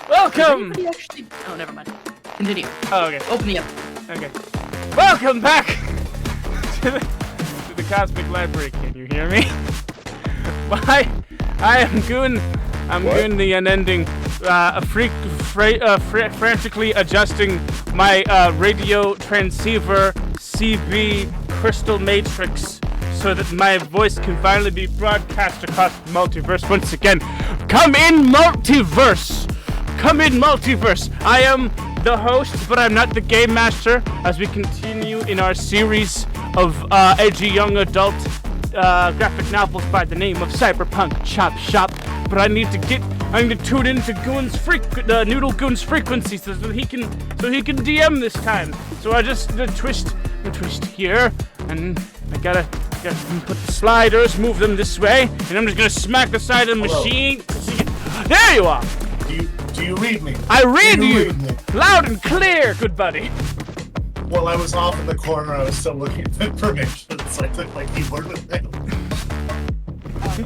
Welcome! Actually... Oh, never mind. Continue. Oh, okay. Open the up. Okay. Welcome back to the Cosmic Library. Can you hear me? Why? I am Goon. I'm Goon, the unending, frantically adjusting my radio transceiver CB crystal matrix so that my voice can finally be broadcast across the multiverse once again. Come in, multiverse! Come in, multiverse! I am the host, but I'm not the game master, as we continue in our series of edgy young adult graphic novels by the name of Cyberpunk Chop Shop. But I need to tune into Goon's Noodle Goon's frequency so he can DM this time. So I just twist here, and I gotta put the sliders, move them this way, and I'm just gonna smack the side of the machine. There you are. Do you read me? I read you loud and clear, good buddy. Well, I was off in the corner. I was still looking for information, so I took my keyboard with me.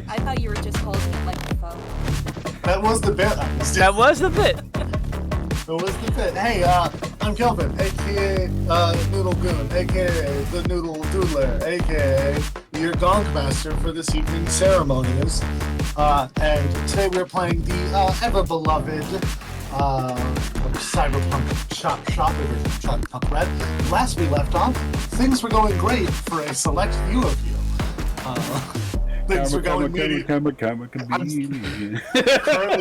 I thought you were just holding it like the phone. That was the bit. That was the bit. That was the bit. Hey, I'm Kelvin, aka Noodle Goon, aka the Noodle Doodler, aka your Gong Master for this evening's ceremonies. And today we're playing the ever-beloved Cyberpunk Chop edition, Cyberpunk Red. Last we left off, things were going great for a select few of you. Things were going really... I'm currently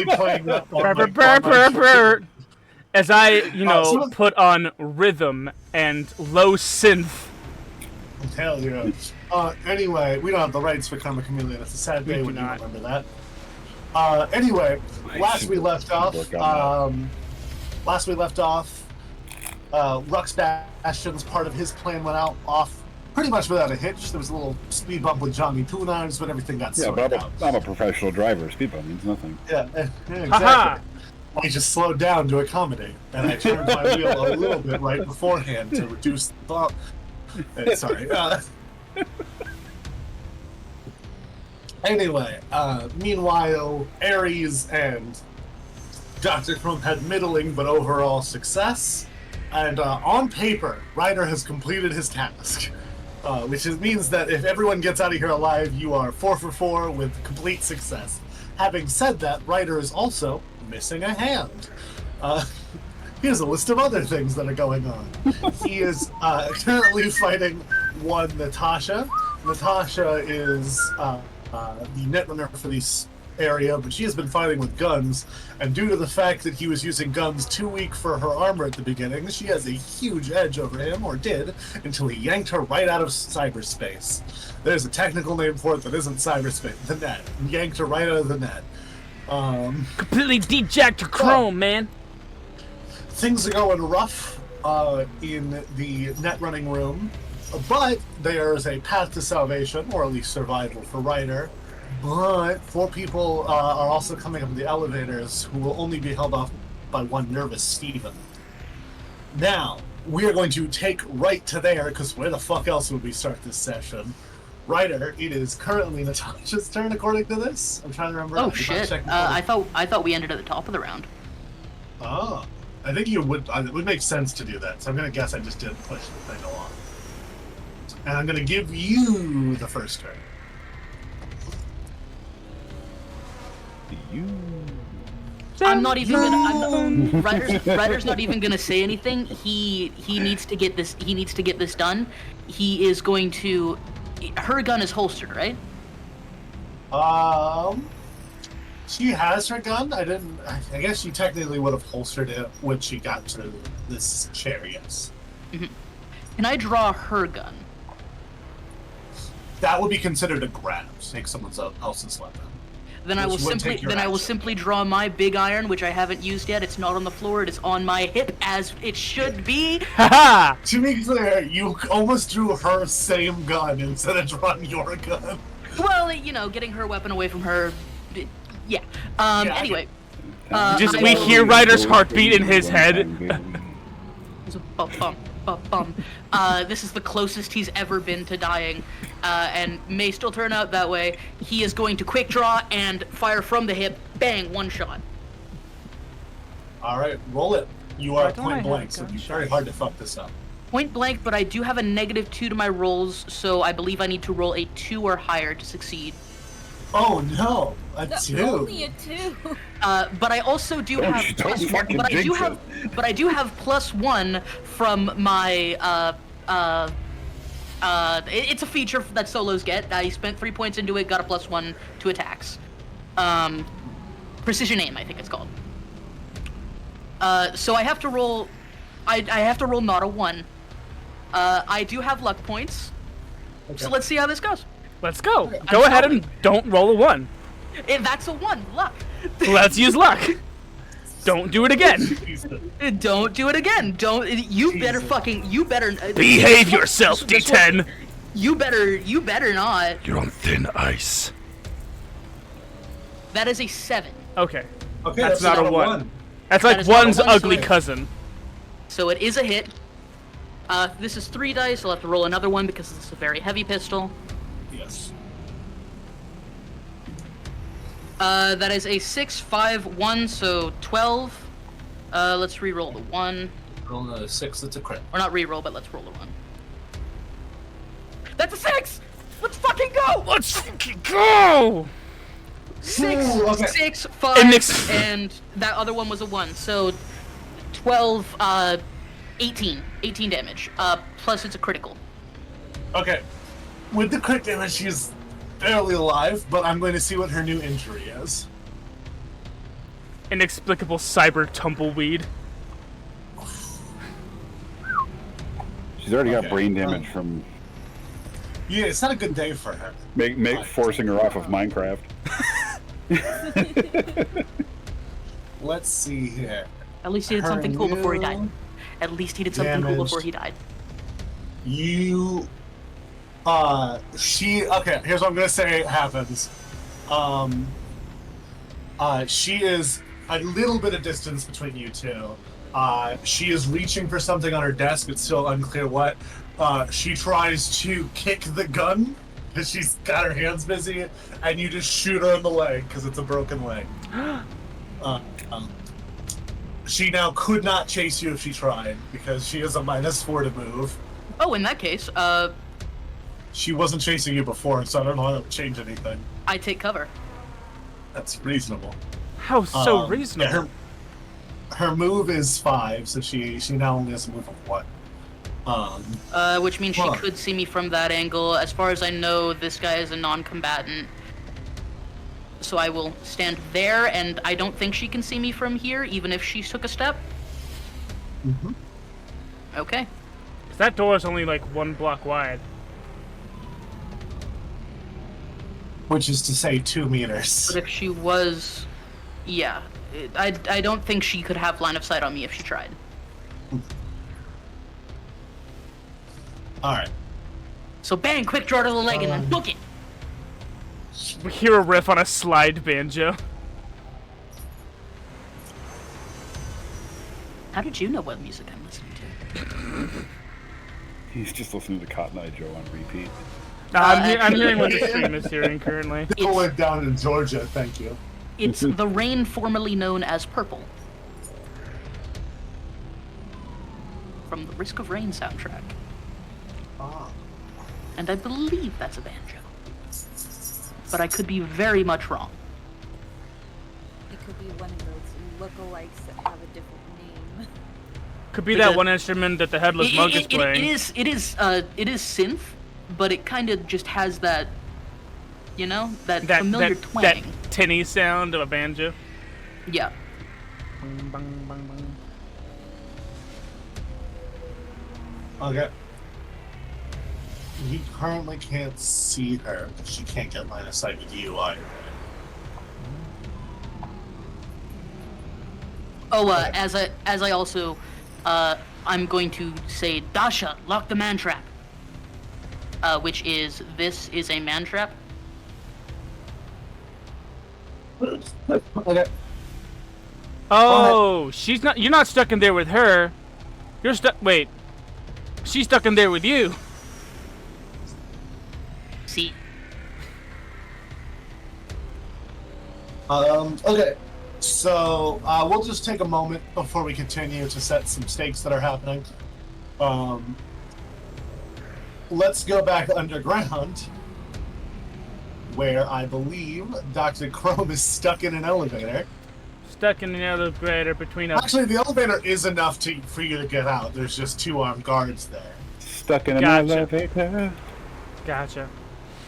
playing that on as I, put on rhythm and low synth. Hell yeah. Anyway, we don't have the rights for Karma Chameleon. It's a sad day when you remember that. Anyway, last we left off, Rux Bastion's part of his plan went off pretty much without a hitch. There was a little speed bump with Johnny Two Knives, but everything got sorted out. I'm a professional driver. Speed bump means nothing. Yeah, exactly. I just slowed down to accommodate, and I turned my wheel a little bit right beforehand to reduce the bump. Sorry. Anyway, meanwhile, Ares and Dr. Chrome had middling but overall success, and on paper, Ryder has completed his task, which means that if everyone gets out of here alive, you are 4 for 4 with complete success. Having said that, Ryder is also missing a hand. Here's a list of other things that are going on. He is currently fighting one Natasha. Natasha is the netrunner for this area, but she has been fighting with guns, and due to the fact that he was using guns too weak for her armor at the beginning, she has a huge edge over him, or did, until he yanked her right out of cyberspace. There's a technical name for it that isn't cyberspace, the net. Yanked her right out of the net. Completely dejacked her chrome, man. Things are going rough in the net running room, but there is a path to salvation, or at least survival for Ryder. But 4 people are also coming up the elevators who will only be held off by one nervous Steven. Now, we are going to take right to there, because where the fuck else would we start this session? Ryder, it is currently Natasha's turn according to this. I'm trying to remember. Oh shit! I thought we ended at the top of the round. Oh, I think it would make sense to do that. So I'm gonna guess I just didn't push the thing along. And I'm gonna give you the first turn. I'm not even gonna. Ryder's not even gonna say anything. He needs to get this. He needs to get this done. He is going to. Her gun is holstered, right? She has her gun. I guess she technically would have holstered it when she got to this chair. Yes. Mm-hmm. Can I draw her gun? That would be considered a grab. Take someone else's weapon. Then I will simply draw my big iron, which I haven't used yet. It's not on the floor. It is on my hip, as it should be. Haha! To be clear, you almost drew her same gun instead of drawing your gun. Well, getting her weapon away from her. Yeah. Anyway. We hear Ryder's heartbeat in his head. This is the closest he's ever been to dying, and may still turn out that way. He is going to quick draw and fire from the hip. Bang, one shot. All right, roll it. You are Why don't I point have blank, so it'd be very hard to fuck this up. Point blank, but I do have a -2 to my rolls, so I believe I need to roll a 2 or higher to succeed. Oh no, a That's 2. only a 2. But I also do have don't fucking but I do jinx have but I do have +1 from my it's a feature that solos get. I spent 3 points into it, got a +1 to attacks. Precision aim, I think it's called. So I have to roll I have to roll not a 1. I do have luck points. Okay. So let's see how this goes. Let's go. Go ahead and don't roll a 1. If that's a 1, luck. Let's use luck. Don't do it again. Don't do it again. Don't. You better fucking. You better. Behave yourself, D10. You better not. You're on thin ice. That is a 7. Okay. Okay, That's not a 1. That's That like is not a 1's 1, ugly so- cousin. So it is a hit. This is 3 dice. I'll have to roll another one because this is a very heavy pistol. Yes. That is a 6, 5, 1, so 12. Let's re-roll the 1. Roll another 6. That's a crit. Or not re-roll, but let's roll the 1. That's a 6! Let's fucking go! Let's fucking go! 6, Ooh, okay. 6, 5, and that other one was a 1. So 12, 18 damage. Plus it's a critical. Okay. With the crit damage, she's barely alive, but I'm going to see what her new injury is. Inexplicable cyber tumbleweed. She's already got Okay, brain damage from Yeah, it's not a good day for her. forcing her off of Minecraft. Let's see here. At least he did Her something cool before he new died. At least he did something cool before he died. You, okay, here's what I'm gonna say happens. She is a little bit of distance between you two. She is reaching for something on her desk, it's still unclear what. She tries to kick the gun, because she's got her hands busy, and you just shoot her in the leg, because it's a broken leg. She now could not chase you if she tried, because she is a -4 to move. Oh, in that case, She wasn't chasing you before, so I don't know how that would change anything. I take cover. That's reasonable. How so Yeah, reasonable? her move is 5, so she now only has a move of 1. Which means she Huh. could see me from that angle. As far as I know, this guy is a non-combatant. So I will stand there, and I don't think she can see me from here, even if she took a step. Mhm. Okay. That door is only like 1 block wide. Which is to say 2 meters. But if she was... Yeah. I don't think she could have line of sight on me if she tried. Alright. So bang, quick draw to the leg, and then book it! We hear a riff on a slide banjo. How did you know what music I'm listening to? He's just listening to Cotton Eye Joe on repeat. I'm hearing what the stream is hearing currently. People went down in Georgia, thank you. It's The Rain, formerly known as Purple. From the Risk of Rain soundtrack. Ah. And I believe that's a banjo. But I could be very much wrong. It could be one of those lookalikes that have a different name. Could be Like that a- one instrument that the headless monk is playing. It is synth, but it kind of just has that, you know, that familiar twang. that tinny sound of a banjo. Yeah. Bang, bang, bang, bang. Okay. You currently can't see her, but she can't get line of sight with you either. Oh, Okay. as I also, I'm going to say, Dasha, lock the man trap. Which is, this is a man trap. Okay. Oh, she's not. You're not stuck in there with her. You're stuck. Wait. She's stuck in there with you. See, Okay. So, we'll just take a moment before we continue to set some stakes that are happening. Let's go back underground, where I believe Dr. Chrome is stuck in an elevator. Stuck in an elevator between us. Actually, the elevator is enough for you to get out. There's just 2 armed guards there. Stuck in an Gotcha. elevator. Gotcha.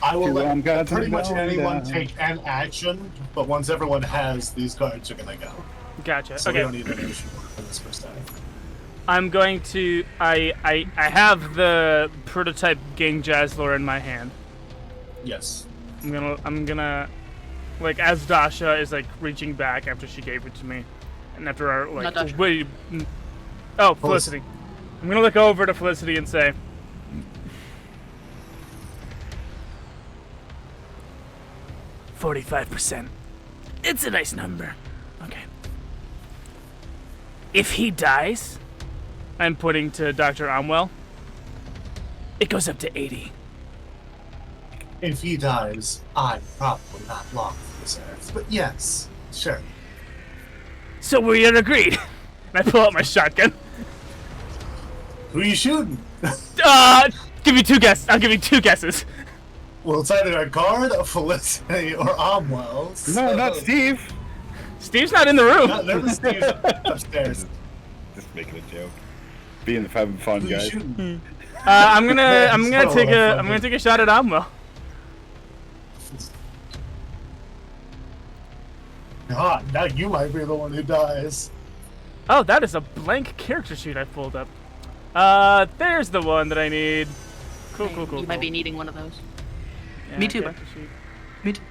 I will Two armed let guards pretty and much going anyone down. take an action, but once everyone has, these guards are gonna go. Gotcha. So we don't Okay. need an issue for this first time. I'm going to. I have the prototype Gang Jazzler in my hand. Yes. I'm gonna, like, as Dasha is like reaching back after she gave it to me, and after our Not like Dasha. oh, Felicity. I'm gonna look over to Felicity and say, 45%. It's a nice number. Okay. If he dies, I'm putting to Dr. Amwell, it goes up to 80. If he dies, I'm probably not long for this earth. But yes, sure. So we are agreed. And I pull out my shotgun. Who are you shooting? Give me 2 guesses. I'll give you 2 guesses. Well, it's either a guard, a Felicity, or Amwell. No, not Steve. Steve's not in the room. No, never Steve upstairs. Just making a joke. Being having fun, Who are you guys. shooting? I'm gonna So take a shot at Amwell. God, now you might be the one who dies. Oh, that is a blank character sheet I pulled up. There's the one that I need. Cool. you might be needing one of those. Yeah, Me too, bro. character sheet. Me too.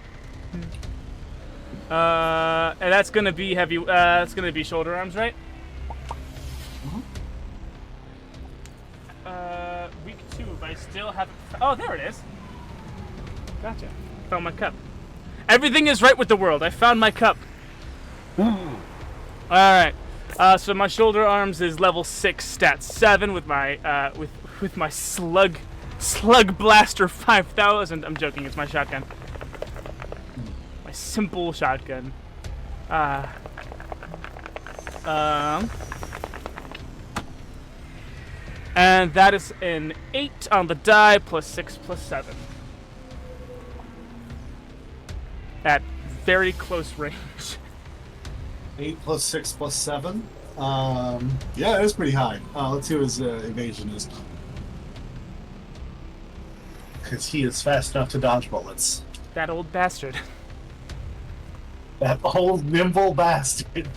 And that's gonna be heavy. That's gonna be shoulder arms, right? Week 2. But I still haven't. Oh, there it is. Gotcha. Found my cup. Everything is right with the world. I found my cup. All right. So my shoulder arms is level 6, stat 7 with my with my slug blaster 5000. I'm joking. It's my shotgun. My simple shotgun. And that is an 8 on the die plus 6 plus 7. At very close range. 8 plus 6 plus 7. Yeah, it's pretty high. Let's see what his evasion is. Because he is fast enough to dodge bullets. That old bastard. That old nimble bastard.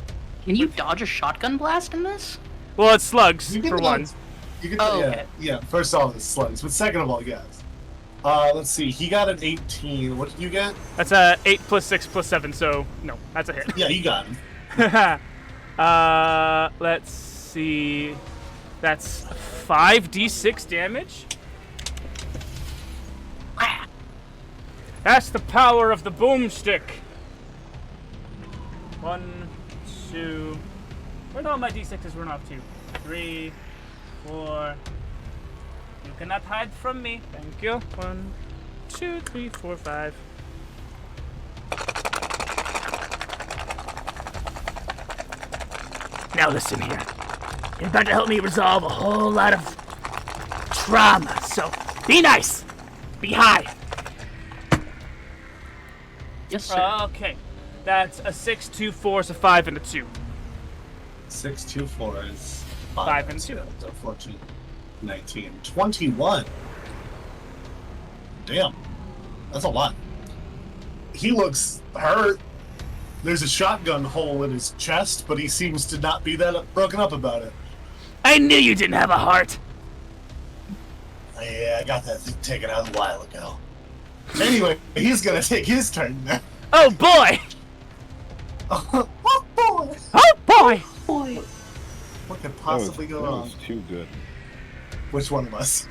Can you dodge a shotgun blast in this? Well, it's slugs, You can for dodge- one. You can, Oh, yeah, okay. yeah. First of all, it's slugs, but second of all, yes. Let's see. He got an 18. What did you get? That's a 8 plus 6 plus 7, so no, that's a hit. Yeah, you got him. Let's see. That's 5d6 damage. That's the power of the boomstick. 1, 2. Where'd all my d6s run off to? 3, 4. You cannot hide from me. Thank you. 1, 2, 3, 4, 5. Now listen here. You're about to help me resolve a whole lot of trauma, so be nice. Be high. Yes, sir. Okay. That's a 6, 2, 4, so 5 and a 2. 6, 2, 4 is 5 and 2. So 14, 19, 21. Damn. That's a lot. He looks hurt. There's a shotgun hole in his chest, but he seems to not be that broken up about it. I knew you didn't have a heart. Yeah, I got that thing taken out a while ago. Anyway, he's gonna take his turn now. Oh boy! Oh boy! Oh boy! Boy. What could That possibly go was wrong? too good. Which one of us?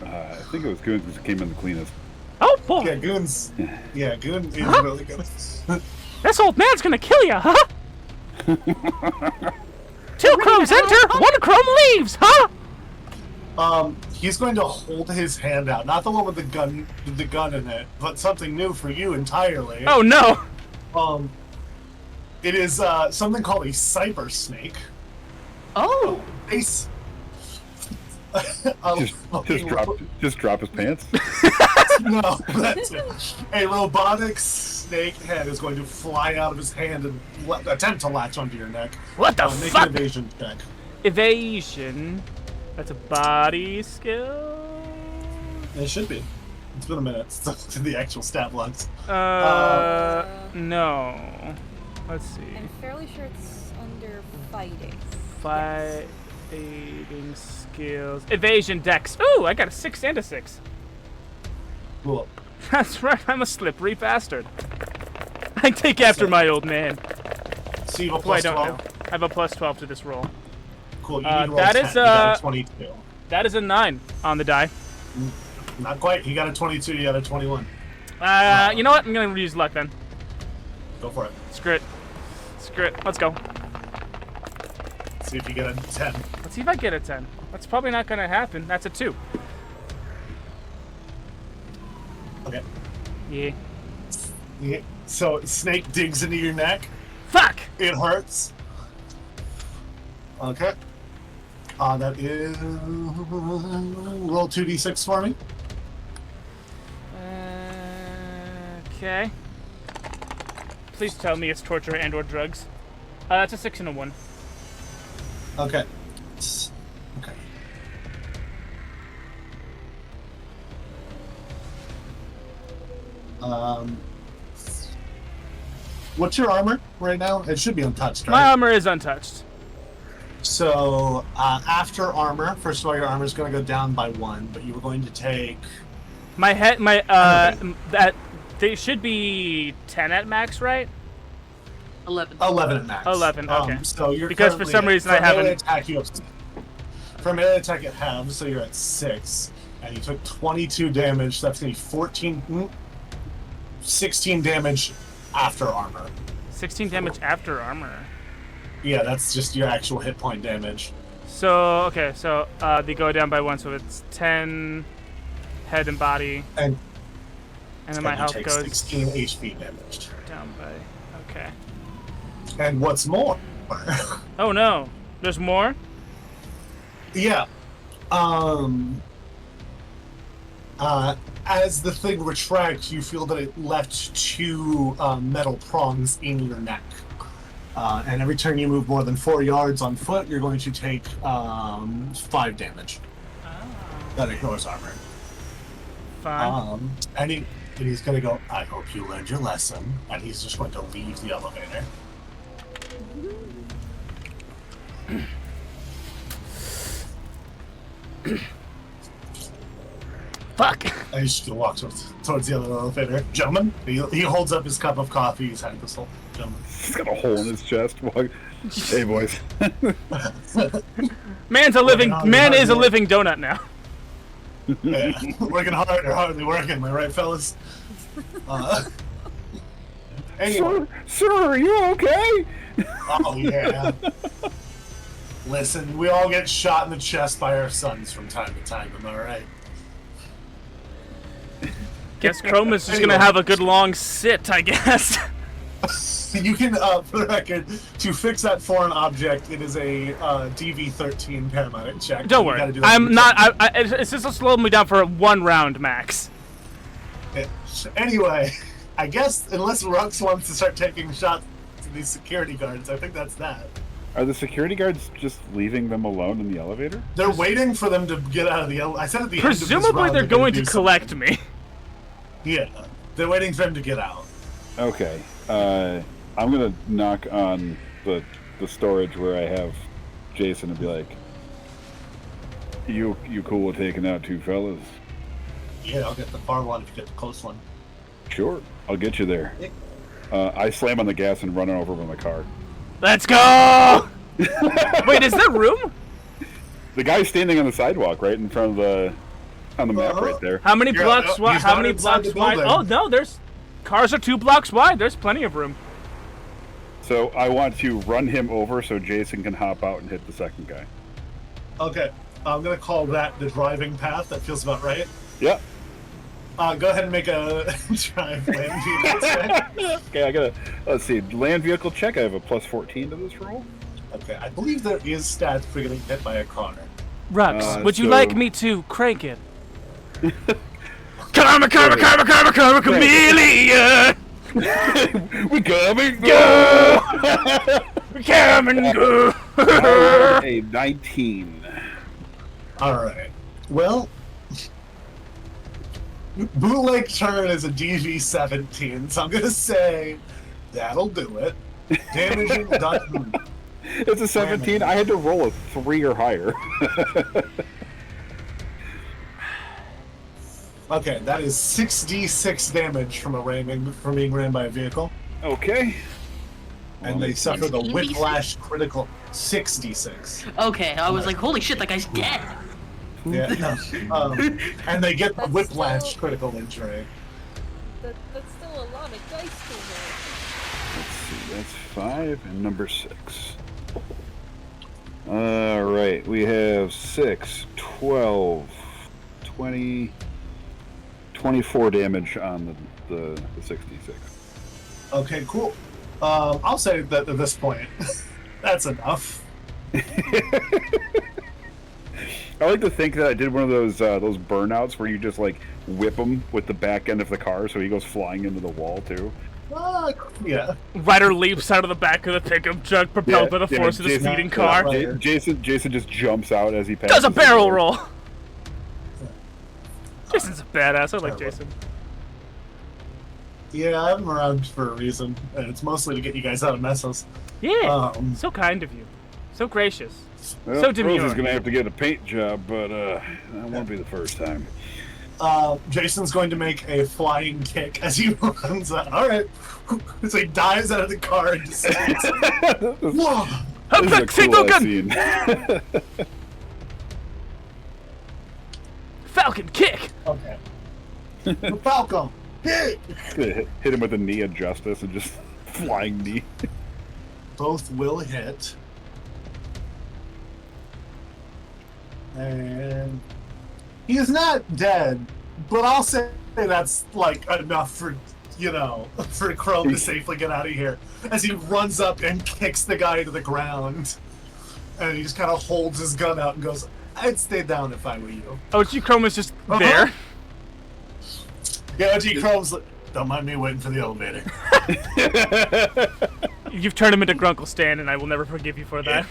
I think it was good because it came in the cleanest. Oh boy! Yeah, Goon's. Yeah, Goon is really good. This old man's gonna kill you, huh? 2 chromes enter, 1 chrome leaves, huh? He's going to hold his hand out, not the one with the gun in it, but something new for you entirely. Oh no! It is something called a cyber snake. Oh! Ace. Just drop his pants. No, that's it. A robotic snake head is going to fly out of his hand and attempt to latch onto your neck. What the Make fuck? an evasion check. Evasion. That's a body skill. It should be. It's been a minute since the actual stat blocks. No. Let's see. I'm fairly sure it's under fighting. Fighting skills. Evasion dex. Ooh, I got a 6 and a 6. Cool. That's right, I'm a slippery bastard. I take after my old man. So you have a Well, I plus don't 12. know. I have a plus 12 to this roll. Cool. You need to roll that 10. is, You got a 22. That is a 9 on the die. Not quite. You got a 22. You got a 21. You know what? I'm gonna use luck then. Go for it. Screw it. Screw it. Let's go. See if you get a 10. Let's see if I get a 10. That's probably not gonna happen. That's a 2. Okay. Yeah. Yeah. So snake digs into your neck. Fuck! It hurts. Okay. That is roll 2d6 for me. Okay. Please tell me it's torture and/or drugs. That's a 6 and a 1. Okay. Okay. What's your armor right now? It should be untouched, right? My armor is untouched. So, after armor, first of all, your armor is going to go down by 1, but you were going to take... My head, that they should be 10 at max, right? 11. 11 at max. 11, okay. So you're Because for some reason I haven't... For melee attack, it halves, so you're at 6. And you took 22 damage, so that's going to be 16 damage after armor. 16 damage after armor. Yeah, that's just your actual hit point damage. So, okay, so they go down by 1, so it's 10 head and body. And then my health take goes 16 HP damage. down by... Okay. And what's more... Oh no, there's more? Yeah. As the thing retracts, you feel that it left 2 metal prongs in your neck. And every turn you move more than 4 yards on foot, you're going to take 5 damage. That ignores armor. Fine. And he's going to go, I hope you learned your lesson. And he's just going to leave the elevator. Fuck! And he's just going to walk towards the other elevator. Gentlemen, he holds up his cup of coffee. He's had this whole... Gentlemen. He's got a hole in his chest. Hey, boys. Man is a living donut now. Yeah, working hard or hardly working, am I right, fellas? Anyway. Sir, are you okay? Oh, yeah. Listen, we all get shot in the chest by our sons from time to time, am I right? Guess Chrome is just gonna have a good long sit, I guess. You can, for the record, to fix that foreign object, it is a DV13 paramedic check. Don't worry, I'm not. It's just slow me down for 1 round max. Anyway, I guess unless Rux wants to start taking shots to these security guards, I think that's that. Are the security guards just leaving them alone in the elevator? They're waiting for them to get out of the elevator. I said at the end of this Presumably round, they're going to do collect something. me. Yeah, they're waiting for them to get out. Okay. I'm gonna knock on the storage where I have Jason and be like, "You cool with taking out 2 fellas?" Yeah, I'll get the far one if you get the close one. Sure, I'll get you there. I slam on the gas and run over with my car. Let's go! Wait, is there room? The guy's standing on the sidewalk right in front of on the map right there. How many blocks wide? How many inside blocks the wide? building. Oh no, cars are 2 blocks wide. There's plenty of room. So I want to run him over so Jason can hop out and hit the second guy. Okay. I'm gonna call that the driving path. That feels about right. Yep. Go ahead and make a drive land vehicle check. Okay, I gotta. Let's see. Land vehicle check. I have a plus 14 to this roll. Okay, I believe there is stats for getting hit by a car. Rux, would you so- like me to crank it? Karma, chameleon! We come and go. We come and go! A 19. Alright. Well, bootleg turn is a DV-17, so I'm gonna say that'll do it. Damaging done. It's a 17. I had to roll a 3 or higher. Okay, that is 6d6 damage from being ran by a vehicle. Okay. And they suffer the 16d6? whiplash critical 6d6. Okay, I was like, holy shit, that guy's dead. Yeah. And they get the That's whiplash still- critical injury. That's still a lot of dice to Let's see. That's 5 and number 6. Alright, we have 6, 12, 20, 24 damage on the 66. Okay, cool. I'll say that at this point, that's enough. I like to think that I did one of those burnouts where you just like whip him with the back end of the car so he goes flying into the wall too. Yeah. Ryder leaps out of the back of the pickup truck, propelled by the force of the Jason- speeding car. right. Jason just jumps out as he passes. Does a barrel roll! Jason's a badass. I like Jason. Yeah, I'm around for a reason, and it's mostly to get you guys out of messes. Yeah, Um, so kind of you. So gracious. Well, So demure. Rose is gonna have to get a paint job, but that won't be the first time. Jason's going to make a flying kick as he runs out. Alright. So he dives out of the car and just stands. Whoa! This is a Signal cool ass gun! scene. Falcon kick! Okay. The Falcon! Hit! Hit him with a knee of justice and just flying knee. Both will hit. And he is not dead, but I'll say that's like enough for, for Chrome to safely get out of here. As he runs up and kicks the guy to the ground. And he just kind of holds his gun out and goes, I'd stay down if I were you. OG Chrome is just Uh-huh. there. Yeah, OG Chrome's like, don't mind me waiting for the elevator. You've turned him into Grunkle Stan, and I will never forgive you for that.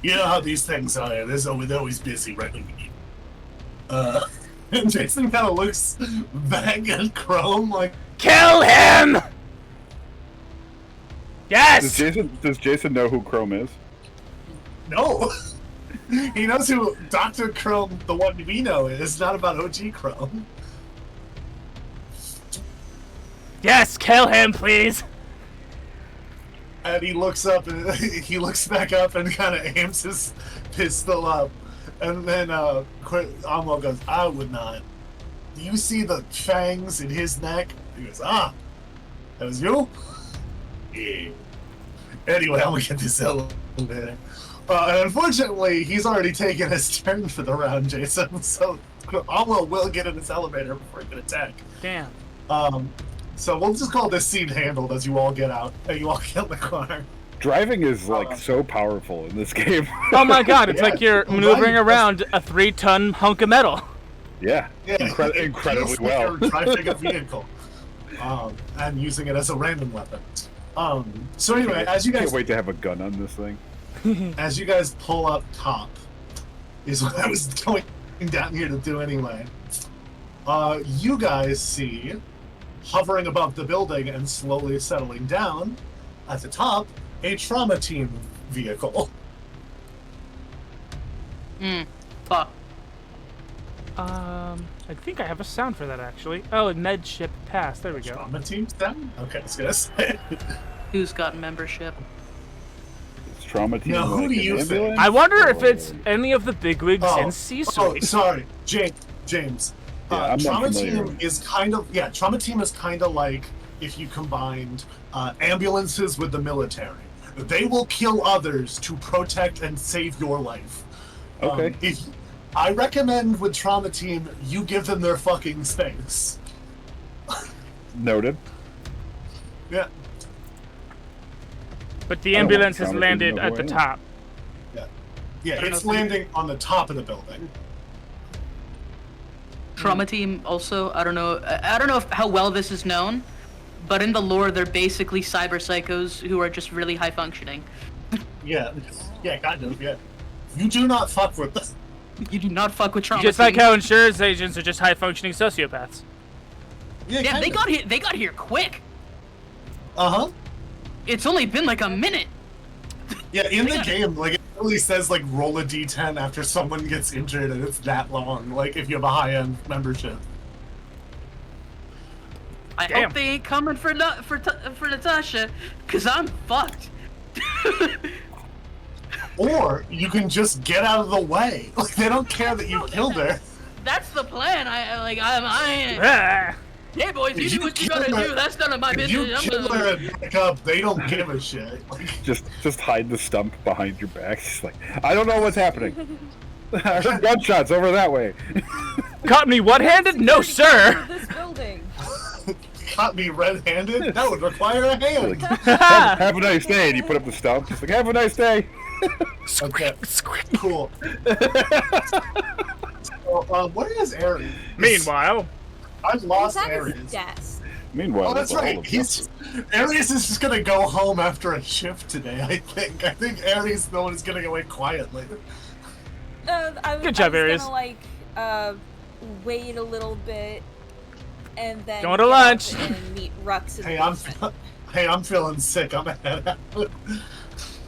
You know how these things are. They're always busy, right? And Jason kind of looks back at Chrome like, Kill him! Yes! Does Jason know who Chrome is? no. He knows who Dr. Chrome, the one we know, is, not about OG Chrome. Yes, kill him, please! And he looks up and he looks back up and kind of aims his pistol up. And then Amwell goes, I would not. Do you see the fangs in his neck? He goes, that was you? Yeah. Anyway, I'm gonna get this elevator. And unfortunately, he's already taken his turn for the round, Jason. So Amwell will get in this elevator before he can attack. Damn. So we'll just call this scene handled as you all get out. You all get in the car. Driving is like so powerful in this game. Oh my god, it's Yeah, like you're well, maneuvering driving- around a 3-ton hunk of metal. Yeah, It incredibly feels well. like you're driving a vehicle, and using it as a random weapon. So anyway, as you Can't guys wait to have a gun on this thing. pull up top, is what I was going down here to do anyway. You guys see, hovering above the building and slowly settling down, at the top, a trauma team vehicle. Fuck. I think I have a sound for that actually. Oh, med ship pass. There we go. Trauma team's down? Okay, I was gonna say. Who's got membership? It's trauma team. Now, who like do an you think? ambulance? I wonder if Or- it's any of the bigwigs in C-suite. sorry, James. Yeah, I'm not Trauma familiar. team is kind of like if you combined ambulances with the military. They will kill others to protect and save your life. Okay. I recommend with Trauma Team, you give them their fucking space. Noted. Yeah. But the ambulance has Trauma Team landed no at the bueno. top. Yeah, it's landing on the top of the building. Trauma Team also, I don't know how well this is known, but in the lore they're basically cyber psychos who are just really high functioning. Yeah, kind of, yeah. You do not fuck with them. You do not fuck with Trauma Just Team. like how insurance agents are just high-functioning sociopaths. Yeah, kind they of. got here quick. Uh-huh. It's only been like a minute. Yeah, in the game, like, it really says, like, roll a d10 after someone gets injured, and it's that long, like, if you have a high-end membership. I Damn. hope they ain't coming for Natasha, cause I'm fucked. Or, you can just get out of the way. Like, they don't care that you killed her. That's the plan. I Ah. Hey boys, you If do you what you kill gotta her- do. That's none of my If you business. kill her and back up, they don't give a shit. Like, Just hide the stump behind your back. It's like, I don't know what's happening. I heard gunshots over that way. Caught me one-handed? No, sir! This building. caught me red-handed? That would require a hand. Have a nice day. And you put up the stump. Just like, have a nice day. Okay, cool. So, where is Ares? Meanwhile, I've He's lost at Ares. his desk. Meanwhile, Oh, that's all right. of Ares is just gonna go home after a shift today. I think Ares is the one who's gonna go away quietly. Good job, I Ares. was gonna, wait a little bit, and then Going to get lunch. up and meet Rux in Hey, the I'm basement. feeling sick. I'm head out.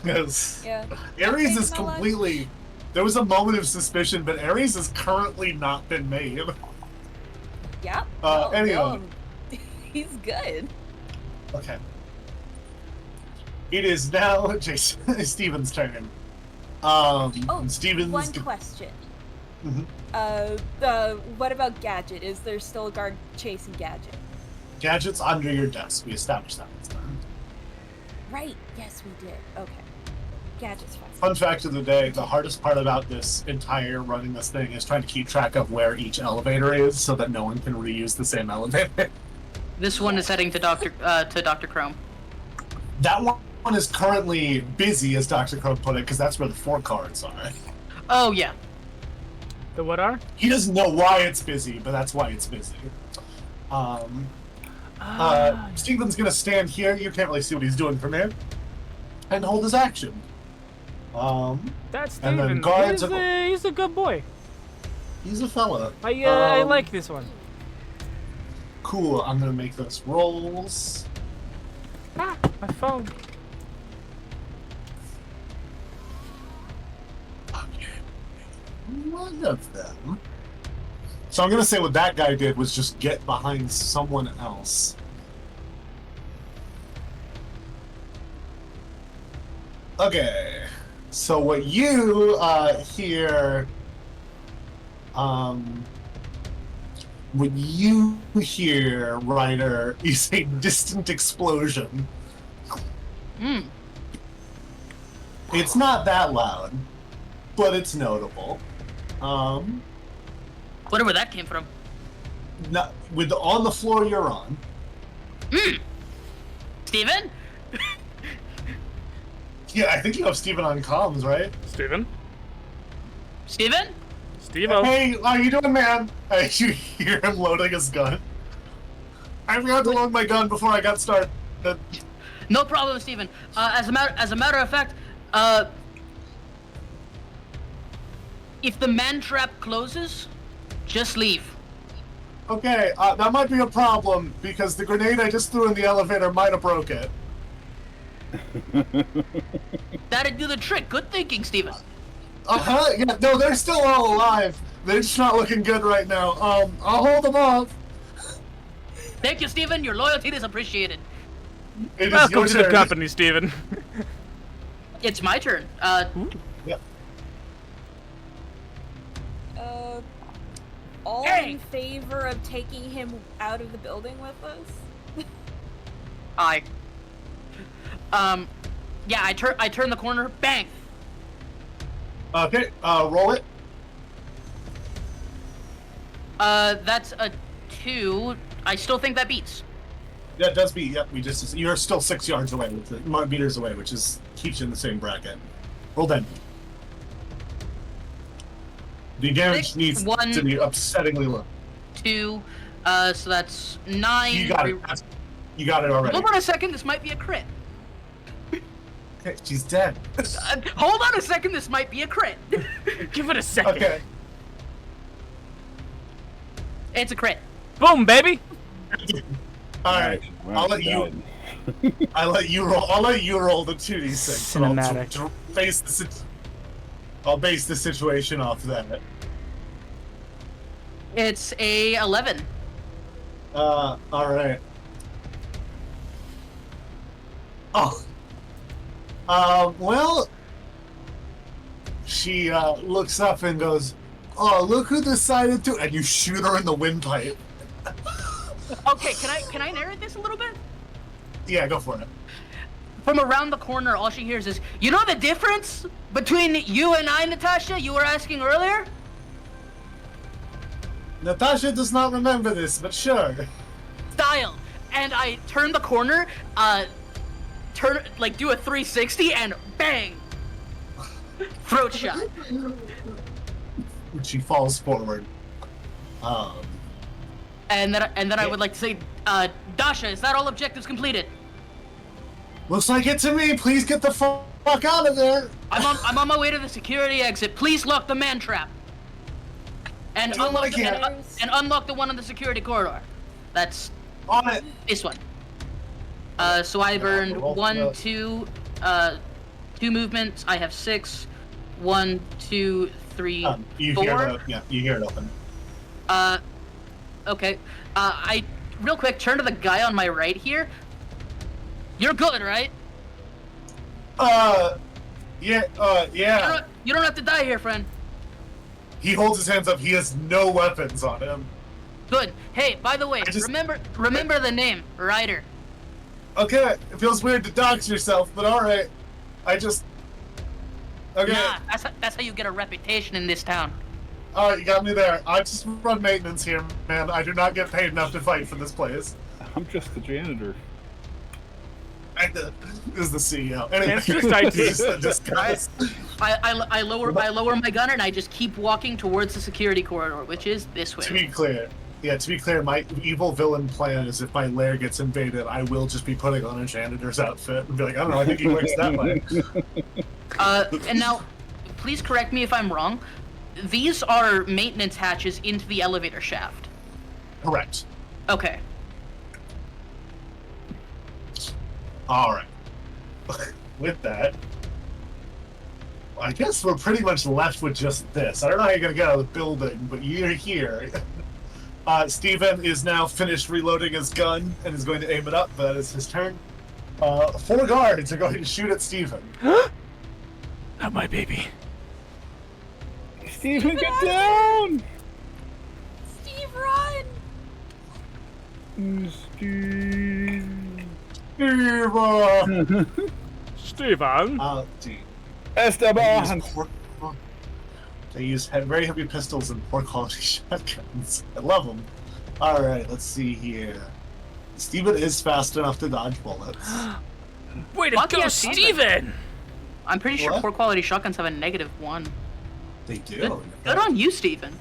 Because Yeah. Ares Okay, is my lunch. completely. There was a moment of suspicion, but Ares has currently not been made. Yep. Anyway. He's good. Okay. It is now Jason Steven's turn. Steven's. One question. Mhm. What about Gadget? Is there still a guard chasing Gadget? Gadget's under your desk. We established that this time. Right. Yes, we did. Okay. Gadget's fine. Fun fact of the day, the hardest part about this entire running this thing is trying to keep track of where each elevator is so that no one can reuse the same elevator. This one is heading to Dr. Chrome. That one is currently busy, as Dr. Crow put it, because that's where the 4 cards are. Oh yeah. the what are? He doesn't know why it's busy, but that's why it's busy. Steven's gonna stand here. You can't really see what he's doing from here. And hold his action. That's And then Steven. guards He's a good boy. He's a fella. I like this one. Cool, I'm gonna make those rolls. Ah, my phone. One of them. So I'm gonna say what that guy did was just get behind someone else. Okay. So what you hear, what you hear, Ryder, is a distant explosion. Hmm. It's not that loud, but it's notable. Wonder where that came from. Not, on the floor you're on. Steven? Yeah, I think you have Steven on comms, right? Steven? Steven? Steve-O. Hey, how you doing, man? You hear him loading his gun. I forgot to load my gun before I got started. No problem, Steven. As a matter of fact, if the man trap closes, just leave. Okay, that might be a problem, because the grenade I just threw in the elevator might have broke it. That'd do the trick. Good thinking, Steven. Uh-huh, yeah, no, they're still all alive. They're just not looking good right now. I'll hold them off. Thank you, Steven. Your loyalty is appreciated. It is Welcome your to the turn. company, Steven. It's my turn. Yep. All Hey! in favor of taking him out of the building with us? Yeah, I turn the corner, bang. Okay, roll it. That's a 2. I still think that beats. Yeah, it does beat. Yep, you're still 6 yards away, meters away, which keeps you in the same bracket. Roll then. The damage 6, needs 1, to be upsettingly low. 2, so that's 9. You got it. You got it already. Hold on a second, this might be a crit. Okay, she's dead. Hold on a second, this might be a crit. Give it a second. Okay. It's a crit. Boom, baby. All right. I'll let you. I'll let you roll. I'll let you roll the 2d6. Cinematic. I'll base the situation off that. It's a 11. All right. Oh. Well, she looks up and goes, "Oh, look who decided to," and you shoot her in the windpipe. Okay, can I narrate this a little bit? Yeah, go for it. From around the corner, all she hears is, "You know the difference between you and I, Natasha, you were asking earlier?" Natasha does not remember this, but sure. Style. And I turn the corner, do a 360 and bang! Throat shot. She falls forward. And then I would like to say, Dasha, is that all objectives completed? Looks like it to me. Please get the fuck out of there. I'm on my way to the security exit. Please lock the man trap. And Do what I can. and unlock the one on the security corridor. That's On it. this one. So I burned roll 1, 2 movements. I have 6. 1, 2, 3, You 4. you hear it open. Okay. I real quick turn to the guy on my right here. You're good, right? Yeah. You don't have to die here, friend. He holds his hands up. He has no weapons on him. Good. Hey, by the way, just- remember the name, Ryder. Okay, it feels weird to dox yourself, but all right. Okay. Nah, that's how you get a reputation in this town. All right, you got me there. I just run maintenance here, man. I do not get paid enough to fight for this place. I'm just the janitor. This is the CEO. Anyway, It's just IT. Just a disguise. I lower my gun and I just keep walking towards the security corridor, which is this way. To be clear, my evil villain plan is if my lair gets invaded, I will just be putting on a janitor's outfit and be like, I don't know, I think he works that way. And now, please correct me if I'm wrong. These are maintenance hatches into the elevator shaft. Correct. Okay. All right. With that, I guess we're pretty much left with just this. I don't know how you're going to get out of the building, but you're here. Steven is now finished reloading his gun and is going to aim it up, but that is his turn. 4 guards are going to shoot at Steven. Not my baby. Steven, get down! Steve, run! Steve. Steven! Steven. Esteban! They use very heavy pistols and poor quality shotguns. I love them. Alright, let's see here. Steven is fast enough to dodge bullets. Way to Fuck go, yeah, Steven! I'm pretty sure What? poor quality shotguns have a -1. They do. Good on you, Steven.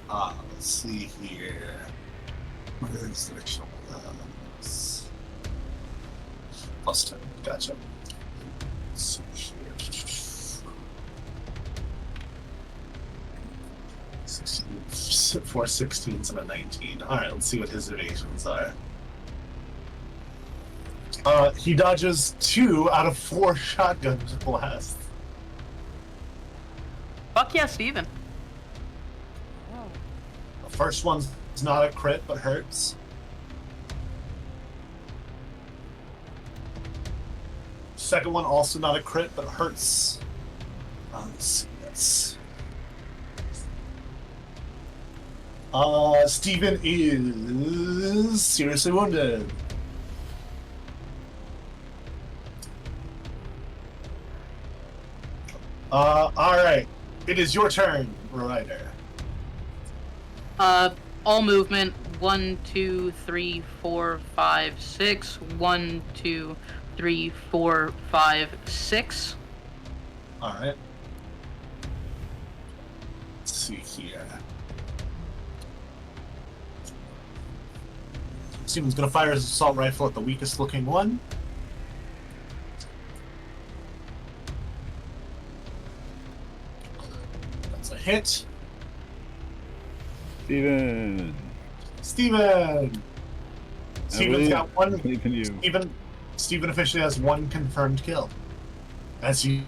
Let's see here. Where's the actual +10. Gotcha. Let's see here. 4 16s and a 19. Alright, let's see what his evasions are. He dodges 2 out of 4 shotgun blasts. Fuck yeah, Steven. The first one's not a crit, but hurts. Second one also not a crit, but hurts. Let's see this. Steven is seriously wounded. Alright. It is your turn, Ryder. All movement. 1, 2, 3, 4, 5, 6. 1, 2, 3, 4, 5, 6. Alright. Let's see here. Steven's gonna fire his assault rifle at the weakest looking one. That's a hit. Steven! Steven's got one. believe in you. Steven officially has one confirmed kill. As you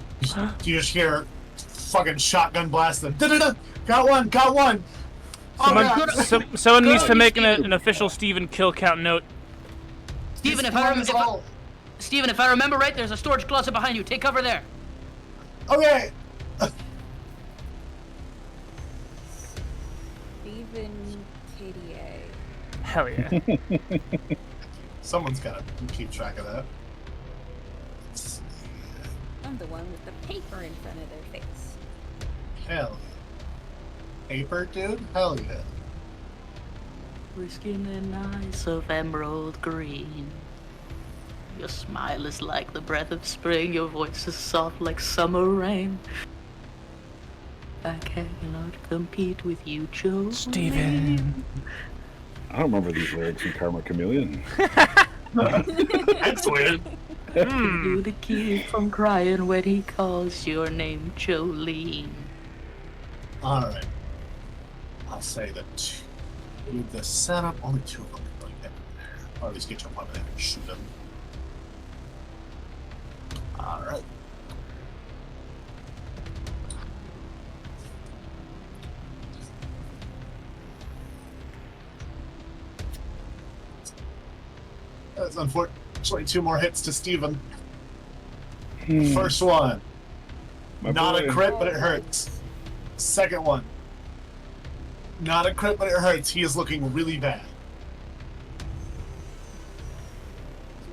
just hear fucking shotgun blasting. Da-da-da! Got one! Someone needs to make an official Steven kill count note. Steven, if I remember right, there's a storage closet behind you. Take cover there. Okay! Steven KDA. Hell yeah. Someone's gotta keep track of that. I'm the one with the paper in front of their face. Hell yeah. Paper, dude? Hell yeah. Your skin and eyes of emerald green. Your smile is like the breath of spring. Your voice is soft like summer rain. I cannot compete with you, Joe. Steven. I don't remember these lyrics from Karma Chameleon. That's weird. You the kid from crying when he calls your name, Jolene. Alright. I'll say that with the setup, only 2 of them can really get in there. Or at least get jump up there and shoot them. Alright. That's unfortunately 2 more hits to Steven. First one. Not a crit, but it hurts. Second one. Not a crit, but it hurts. He is looking really bad.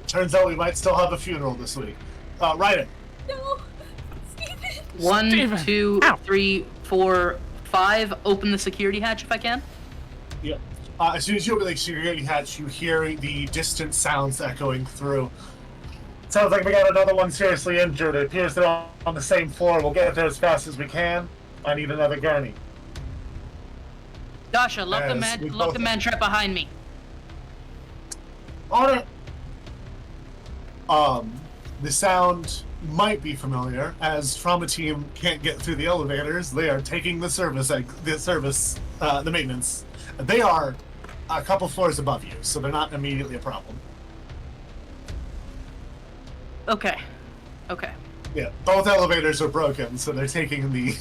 Turns out we might still have a funeral this week. Ryder. No! Steven! 1, Steven. 2, Ow. 3, 4, 5. Open the security hatch if I can. Yep. As soon as you open the security hatch, you hear the distant sounds echoing through. Sounds like we got another one seriously injured. It appears they're on the same floor. We'll get there as fast as we can. I need another gurney. Dasha, lock the Yes, we man both- trap behind me. On it! The sound might be familiar, as Trauma Team can't get through the elevators. They are taking the maintenance. They are a couple floors above you, so they're not immediately a problem. Okay. Yeah, both elevators are broken, so they're taking the...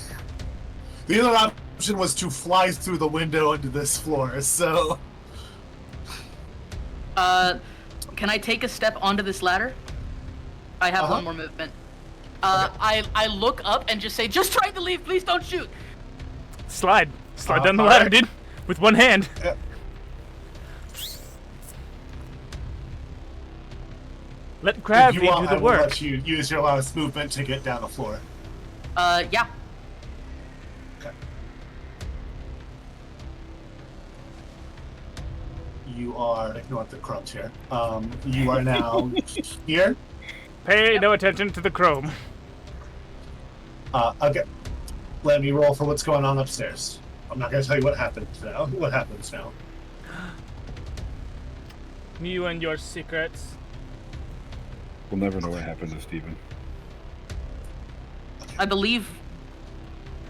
The other option was to fly through the window into this floor, so... Can I take a step onto this ladder? I have one more movement. I look up and just say, just trying to leave, please don't shoot. Slide down the ladder, alright. dude. With one hand. Yeah. Let gravity If you want, do I the will work. let you use your last movement to get down the floor. Yeah. Okay. You are... Ignore the crumbs here. You are now here. Pay no attention to the chrome. Okay. Let me roll for what's going on upstairs. I'm not going to tell you what happens now. What happens now? You and your secrets. We'll never know what happened to Steven. I believe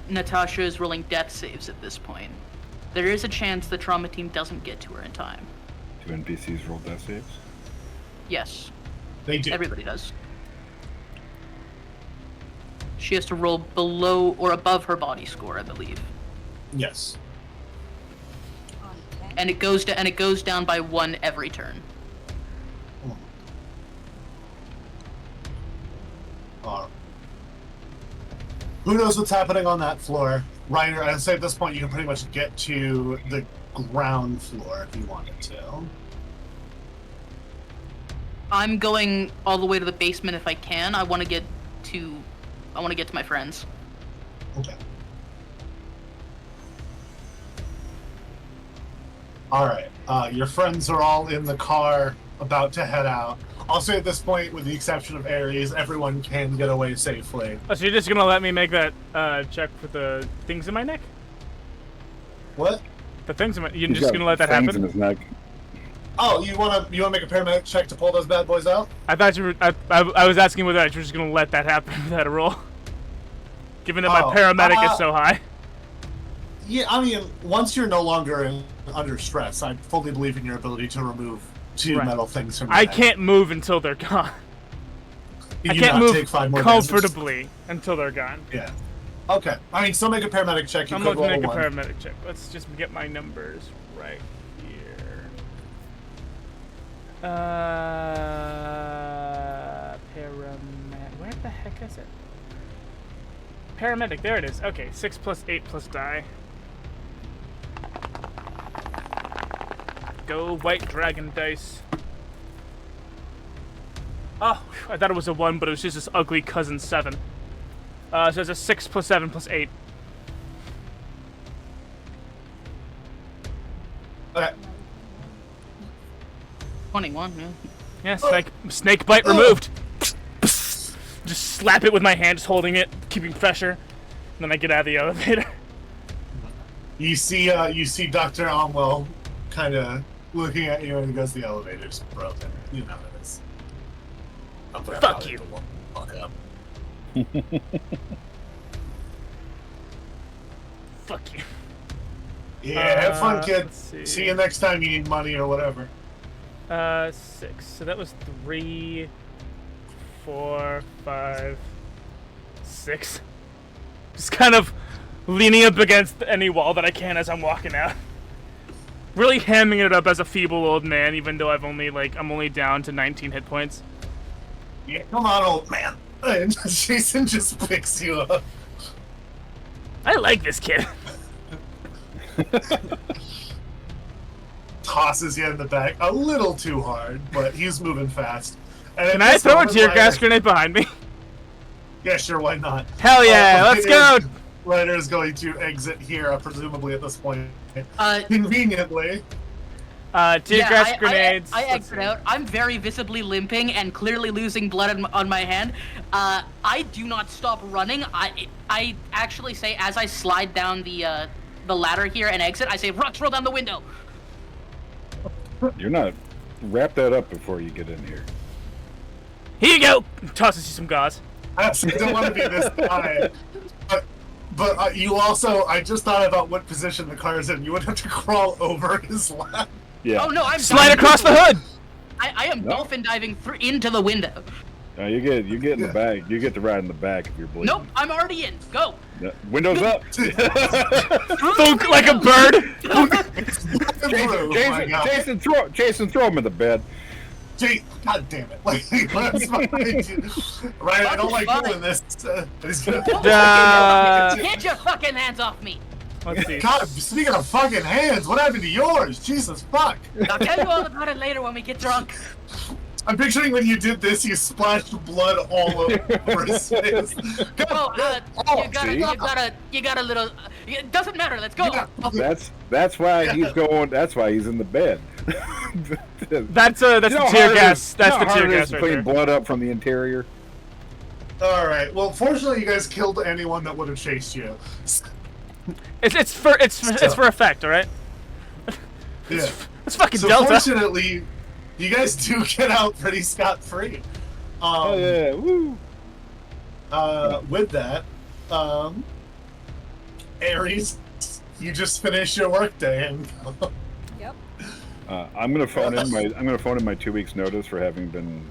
Natasha is rolling death saves at this point. There is a chance the trauma team doesn't get to her in time. Do NPCs roll death saves? Yes, They do. everybody does. She has to roll below or above her body score, I believe. Yes. On 10? And it goes down by 1 every turn. Who knows what's happening on that floor? Ryder, I'd say at this point you can pretty much get to the ground floor if you wanted to. I'm going all the way to the basement if I can. I want to get to my friends. Okay. All right. Your friends are all in the car, about to head out. I'll say at this point, with the exception of Ares, everyone can get away safely. Oh, so you're just gonna let me make that check for the things in my neck? What? The things in my... You're He's just got gonna let that fangs happen? in his neck. Oh, you wanna make a paramedic check to pull those bad boys out? I thought you were... I was asking whether you were just gonna let that happen without a roll. Given that my paramedic is so high. Yeah, I mean, once you're no longer under stress, I fully believe in your ability to remove two metal things from your I neck. can't move until they're gone. Can I you can't not move take 5 more comfortably until they're gone. damage? Yeah. Okay. I mean, still make a paramedic check. You I'm could going to roll make a one. paramedic check. Let's just get my numbers right here. Where the heck is it? Paramedic, there it is. Okay, 6 plus 8 plus die. Go white dragon dice. Oh, I thought it was a 1, but it was just this ugly cousin 7. So it's a 6 plus 7 plus 8. Okay. 21, yeah. Yeah, snake bite removed. Just slap it with my hand, just holding it, keeping pressure. And then I get out of the elevator. You see Dr. Omwell kind of looking at you, and he goes, "The elevator's broken." You know it is. Fuck you. Fuck up. Fuck you. Yeah, have fun, kid. let's See you next time you need money or whatever. 6. So that was 3, 4, 5, 6. Just kind of leaning up against any wall that I can as I'm walking out. Really hamming it up as a feeble old man, even though I'm only down to 19 hit points. Yeah, come on, old man. And Jason just picks you up. I like this kid. Tosses you in the back a little too hard, but he's moving fast. And Can I throw a tear gas grenade behind me? Yeah, sure, why not? Hell yeah, let's go! Ryder is going to exit here, presumably at this point. Conveniently. Tear gas grenades. I exit out. I'm very visibly limping and clearly losing blood on my hand. I do not stop running. I actually say, as I slide down the ladder here and exit, I say, "Rux, roll down the window." You're not. Wrap that up before you get in here. Here you go! Tosses you some gauze. I actually don't want to be this guy. But you also, I just thought about what position the car is in. You would have to crawl over his lap. Yeah. Oh no, I'm Slide across the hood! I am dolphin diving into the window. No, you get in the back. You get to ride in the back if you're bleeding. Nope, I'm already in. Go. Yeah. Windows up. Thunk like a bird! Jason, throw him in the bed. God damn it! Like, what's behind you? Right, I don't like doing this. He's gonna... Get your fucking hands off me! Let's see. God, speaking of fucking hands, what happened to yours? Jesus fuck! I'll tell you all about it later when we get drunk. I'm picturing when you did this, you splashed blood all over his face. You got a little. It doesn't matter. Let's go. Yeah. That's why he's going. That's why he's in the bed. That's the tear gas. That's the tear gas right clean there. blood up from the interior. All right. Well, fortunately, you guys killed anyone that would have chased you. It's for effect, all right? Yeah. It's fucking So Delta. fortunately, you guys do get out pretty scot-free. Oh yeah, woo! With that, Ares, you just finished your workday and. Yep. I'm gonna phone in my 2 weeks notice for having been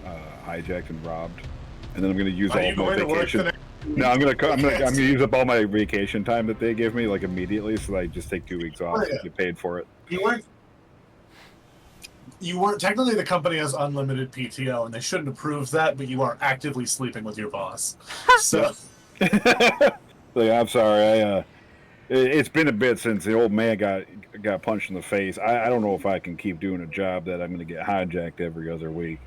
hijacked and robbed, and then I'm gonna use all my vacation. No, I'm gonna use up all my vacation time that they give me like immediately, so I just take 2 weeks off. Get paid for it. You weren't technically, the company has unlimited PTO, and they shouldn't approve that, but you are actively sleeping with your boss. So, I'm sorry. It's been a bit since the old man got punched in the face. I don't know if I can keep doing a job that I'm going to get hijacked every other week.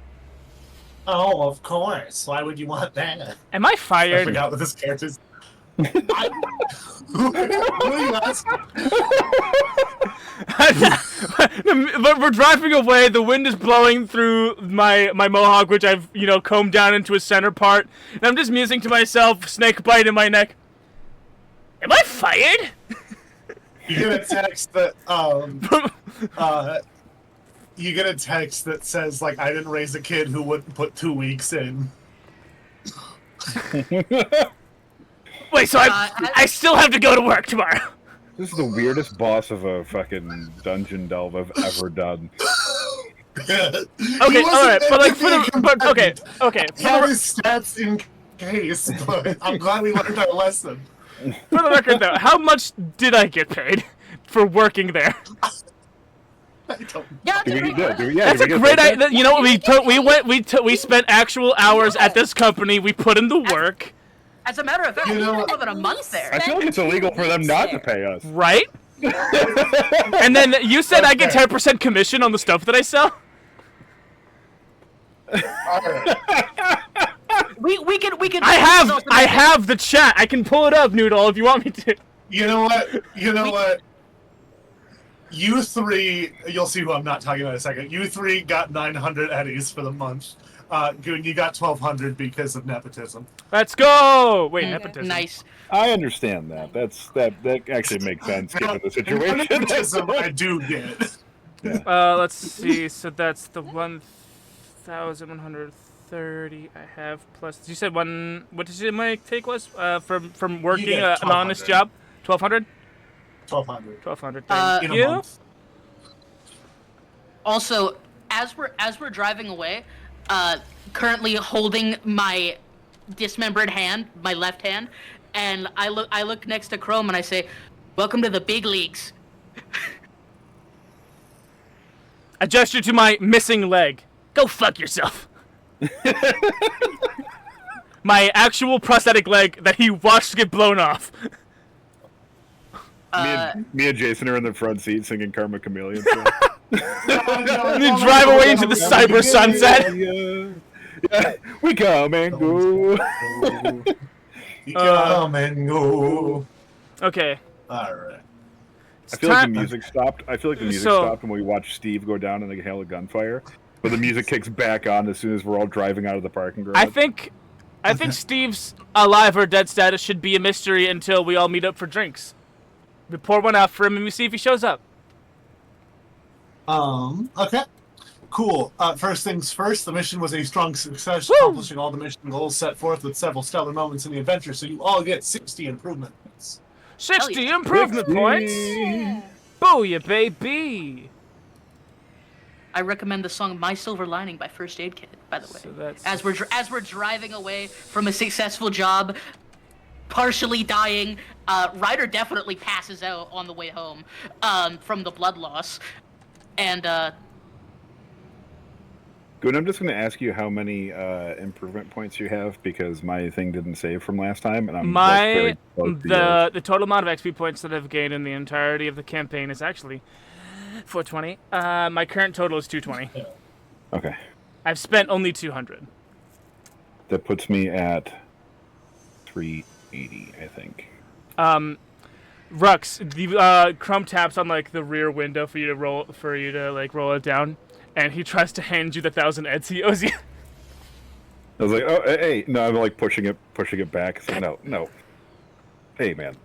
oh, of course. Why would you want that? Am I I fired? forgot what this character's. What are you asking? But we're driving away. The wind is blowing through my mohawk, which I've combed down into a center part, and I'm just musing to myself, snake bite in my neck. Am I fired? You get a text that you get a text that says like, I didn't raise a kid who wouldn't put 2 weeks in. Wait, so I still have to go to work tomorrow. This is the weirdest boss of a fucking dungeon delve I've ever done. Okay, alright, but like okay. Have his stats in case, but I'm glad we learned our lesson. For the record, though, how much did I get paid for working there? I don't Yeah, That's a great idea. You know what? We spent actual hours at this company. We put in the work. As a matter of fact, we spent more than a month there. I feel like it's illegal for them not to pay us. Right? And then you said I get 10% commission on the stuff that I sell? We can. I have the chat. I can pull it up, Noodle, if you want me to. You know what? You three, you'll see who I'm not talking about in a second. You three got 900 eddies for the month. Goon, you got 1,200 because of nepotism. Let's go! Wait, nepotism. Nice. I understand that. That actually makes sense given the situation. Nepotism, I do get. Let's see. So that's the 1,130 I have plus. You said one. What did you say my take was? From working an honest job. 1,200. 1,200. 1,200. In a month. Also, as we're driving away, currently holding my dismembered hand, my left hand, and I look next to Chrome and I say, "Welcome to the big leagues." I gesture to my missing leg. Go fuck yourself. My actual prosthetic leg that he watched get blown off. Me and Jason are in the front seat singing Karma Chameleon. You drive away into the cyber sunset. Yeah, we come and go. We come and go. Okay. Alright. I feel like the music stopped. Stopped when we watched Steve go down in a hail of gunfire. But the music kicks back on as soon as we're all driving out of the parking garage. I think Steve's alive or dead status should be a mystery until we all meet up for drinks. We pour one out for him and we see if he shows up. Okay. Cool. First things first, the mission was a strong success, accomplishing all the mission goals set forth with several stellar moments in the adventure, so you all get 60 improvement points. 60 improvement points? Booyah, baby! I recommend the song "My Silver Lining" by First Aid Kit. By the way, So as we're driving away from a successful job, partially dying, Ryder definitely passes out on the way home from the blood loss, and Good. I'm just going to ask you how many improvement points you have because my thing didn't save from last time, and I'm very close to yours. The total amount of XP points that I've gained in the entirety of the campaign is actually 420. My current total is 220. Okay. I've spent only 200. That puts me at 380, I think. Rux, the Crumb taps on like the rear window for you to roll it down, and he tries to hand you the 1,000 eds he owes you. I was like, oh, hey, no, I'm like pushing it back. So no. Hey, man.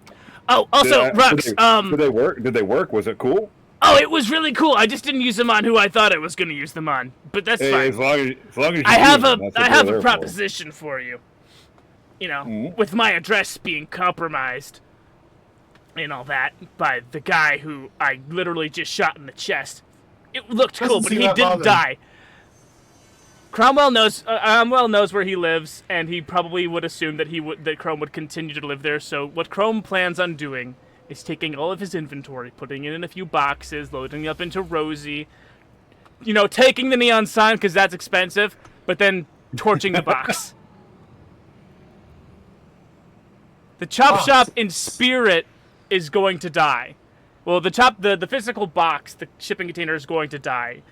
Oh, also, Rux, Did they work? Was it cool? Oh, it was really cool. I just didn't use them on who I thought I was going to use them on, but that's fine. As long as you I have a for. proposition for you. You know, with my address being compromised and all that by the guy who I literally just shot in the chest. It looked cool, but he didn't die. Cromwell knows where he lives, and he probably would assume that Chrome would continue to live there. So what Chrome plans on doing is taking all of his inventory, putting it in a few boxes, loading it up into Rosie, taking the neon sign because that's expensive, but then torching the box. The chop shop in spirit is going to die. Well, the physical box, the shipping container is going to die.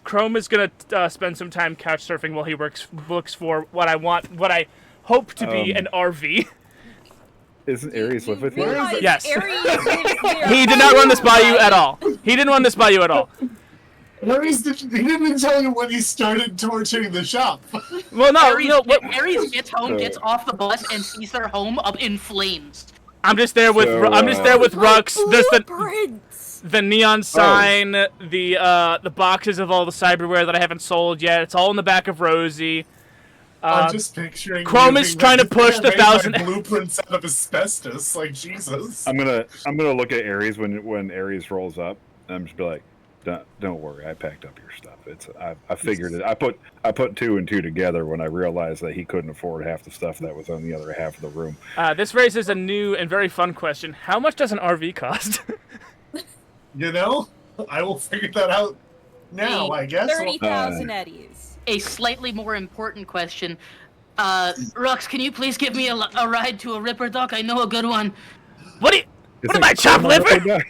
Chrome is going to spend some time couch surfing while he looks for what I hope to be an RV. Isn't Ares live with you? realize Yes. Ares lives there. He did not run this by you at all. He didn't run this by you at all. Ares he didn't tell you when he started torching the shop. Well, no, Ares gets home, gets off the bus, and sees their home up in flames. I'm just there with Rux. There's Blueprints. the neon sign, the boxes of all the cyberware that I haven't sold yet. It's all in the back of Rosie. I'm just picturing Chrome is trying to push the 1,000 blueprints out of asbestos, like Jesus. I'm gonna look at Ares when Ares rolls up, and I'm just be like, don't worry, I packed up your stuff. I figured it. I put 2 and 2 together when I realized that he couldn't afford half the stuff that was on the other half of the room. This raises a new and very fun question. How much does an RV cost? You know, I will figure that out now, I guess. 30,000 eddies. A slightly more important question. Rux, can you please give me a ride to a Ripper Dock? I know a good one. What am I, chopped liver?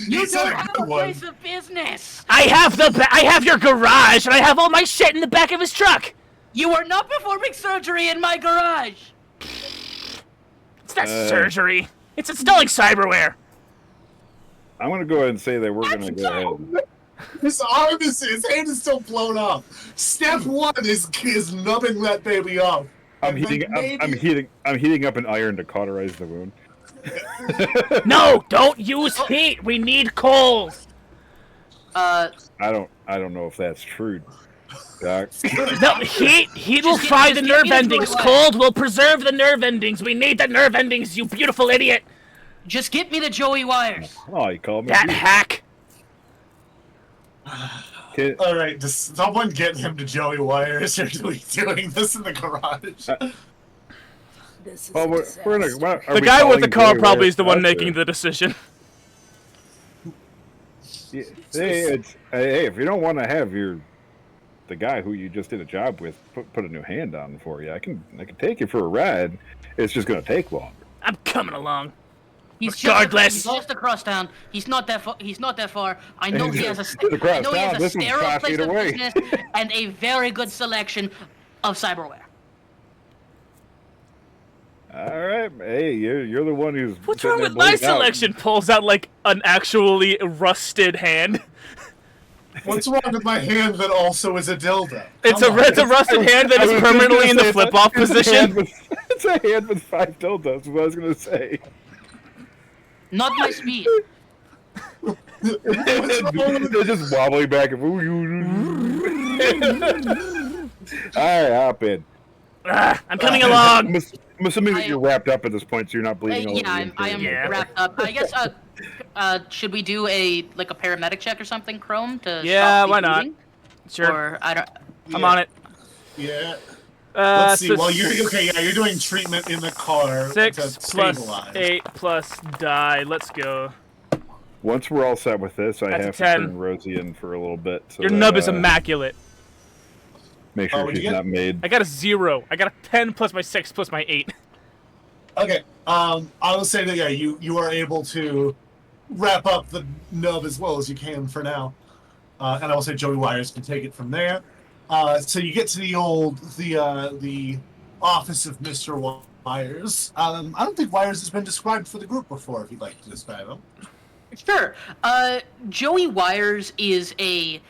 You don't have a place of business. I have your garage, and I have all my shit in the back of his truck. You are not performing surgery in my garage. It's not surgery. It's installing cyberware. I'm gonna go ahead and say that we're gonna go ahead. His hand is still blown off. Step 1 is numbing that baby off. I'm heating up an iron to cauterize the wound. No, don't use heat. We need coals. I don't know if that's true, Doc. No, heat will fry the nerve endings. Cold will preserve the nerve endings. We need the nerve endings, you beautiful idiot. Just get me the Joey wires. Oh, you called me that hack. All right, does someone get him to Joey Wires, or are we doing this in the garage? This is Well, The guy with the car probably is the one making the decision. Yeah, hey, if you don't want to have the guy who you just did a job with put a new hand on for you, I can take you for a ride. It's just gonna take longer. I'm coming along. He's Regardless. just across town. He's not that far. I know he has a sterile place of business and a very good selection of cyberware. All right, hey, you're the one who's. What's wrong with my selection? Pulls out like an actually rusted hand. What's wrong with my hand that also is a dildo? It's a rusted hand that is permanently in the flip-off position. It's a hand with 5 dildos. Is what I was gonna say. Not my speed. They're just wobbling back and. Alright, hop in. I'm coming along. I'm assuming that you're wrapped up at this point, so you're not bleeding. Yeah, I am wrapped up. I guess. Should we do a paramedic check or something, Chrome? Yeah, why not? Sure. Or I don't. I'm on it. Yeah. Let's see. Well, you're doing treatment in the car. 6 to plus stabilize. 8 plus die. Let's go. Once we're all set with this, I That's have a to 10. turn Rosie in for a little bit. So Your nub is immaculate. Make sure she's not made. I got a 0. I got a 10 plus my 6 plus my 8. Okay. I will say that you are able to wrap up the nub as well as you can for now, and I will say Joey Wires can take it from there. So you get to the office of Mr. Wires. I don't think Wires has been described for the group before. If you'd like to describe him. Sure. Joey Wires is a.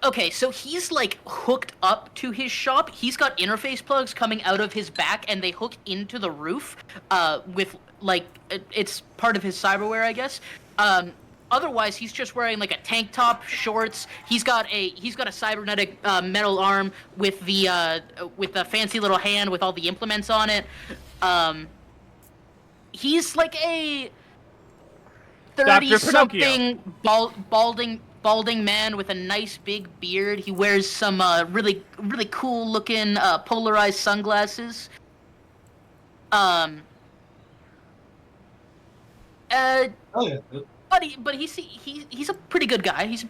Okay, so he's like hooked up to his shop. He's got interface plugs coming out of his back, and they hook into the roof. With like it's part of his cyberware, I guess. Otherwise, he's just wearing like a tank top, shorts. He's got a cybernetic metal arm with the fancy little hand with all the implements on it. He's like a 30-something balding man with a nice big beard. He wears some really cool looking polarized sunglasses. But he's a pretty good guy. He's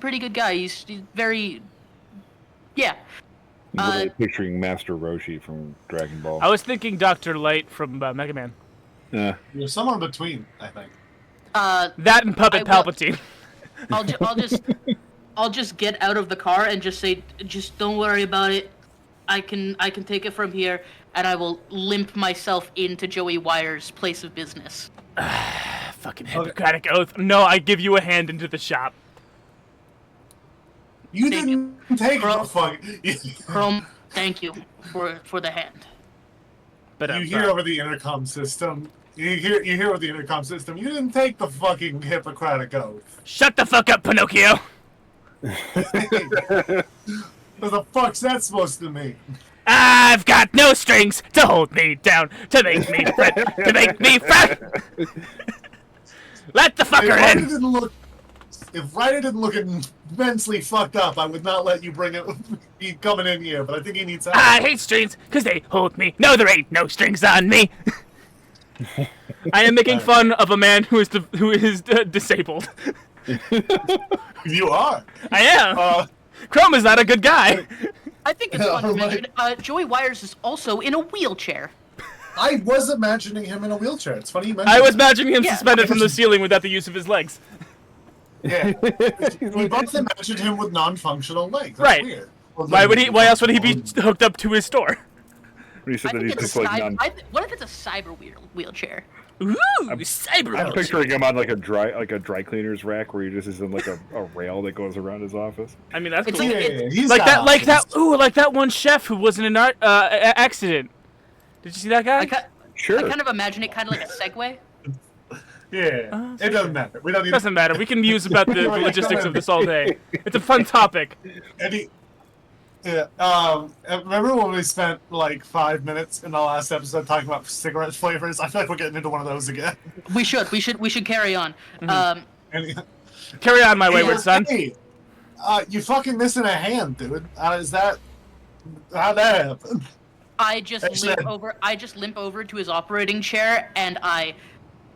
very, yeah. I'm really picturing Master Roshi from Dragon Ball. I was thinking Dr. Light from Mega Man. Yeah. You're somewhere in between, I think. That and Puppet Palpatine. I'll just get out of the car and just say, just don't worry about it. I can take it from here, and I will limp myself into Joey Wire's place of business. Fucking Hippocratic oath. No, I give you a hand into the shop. You didn't take the fuck. Chrome, thank you for the hand. But you hear over the intercom system. You hear over the intercom system. You didn't take the fucking Hippocratic oath. Shut the fuck up, Pinocchio. What the fuck's that supposed to mean? I've got no strings to hold me down, to make me fret, to make me fret. Let the fucker in. If Ryder didn't look immensely fucked up, I would not let you be coming in here, but I think he needs help. I hate strings, because they hold me. No, there ain't no strings on me. I am making fun of a man who is disabled. You are. I am. Chrome is not a good guy. I think it's fun to mention, Joey Wires is also in a wheelchair. I was imagining him in a wheelchair. It's funny you mentioned I was imagining him suspended from the ceiling without the use of his legs. Yeah. We both imagined him with non-functional legs. That's right. Weird. Why else would he be hooked up to his store? He said that he's just like what if it's a cyber wheelchair? Ooh, cyber. I'm picturing him on like a dry cleaner's rack where he just is in like a rail that goes around his office. I mean that's it's cool. like like that one chef who was in an accident. Did you see that guy? Sure. I kind of imagine it kind of like a Segway. Yeah, it doesn't matter. We don't need. Doesn't matter. We can muse about the logistics of this all day. It's a fun topic. Remember when we spent like 5 minutes in the last episode talking about cigarette flavors? I feel like we're getting into one of those again. We should carry on. Carry on, my wayward son. Hey, you fucking missing a hand, dude. How'd that happen? I just limp over to his operating chair and I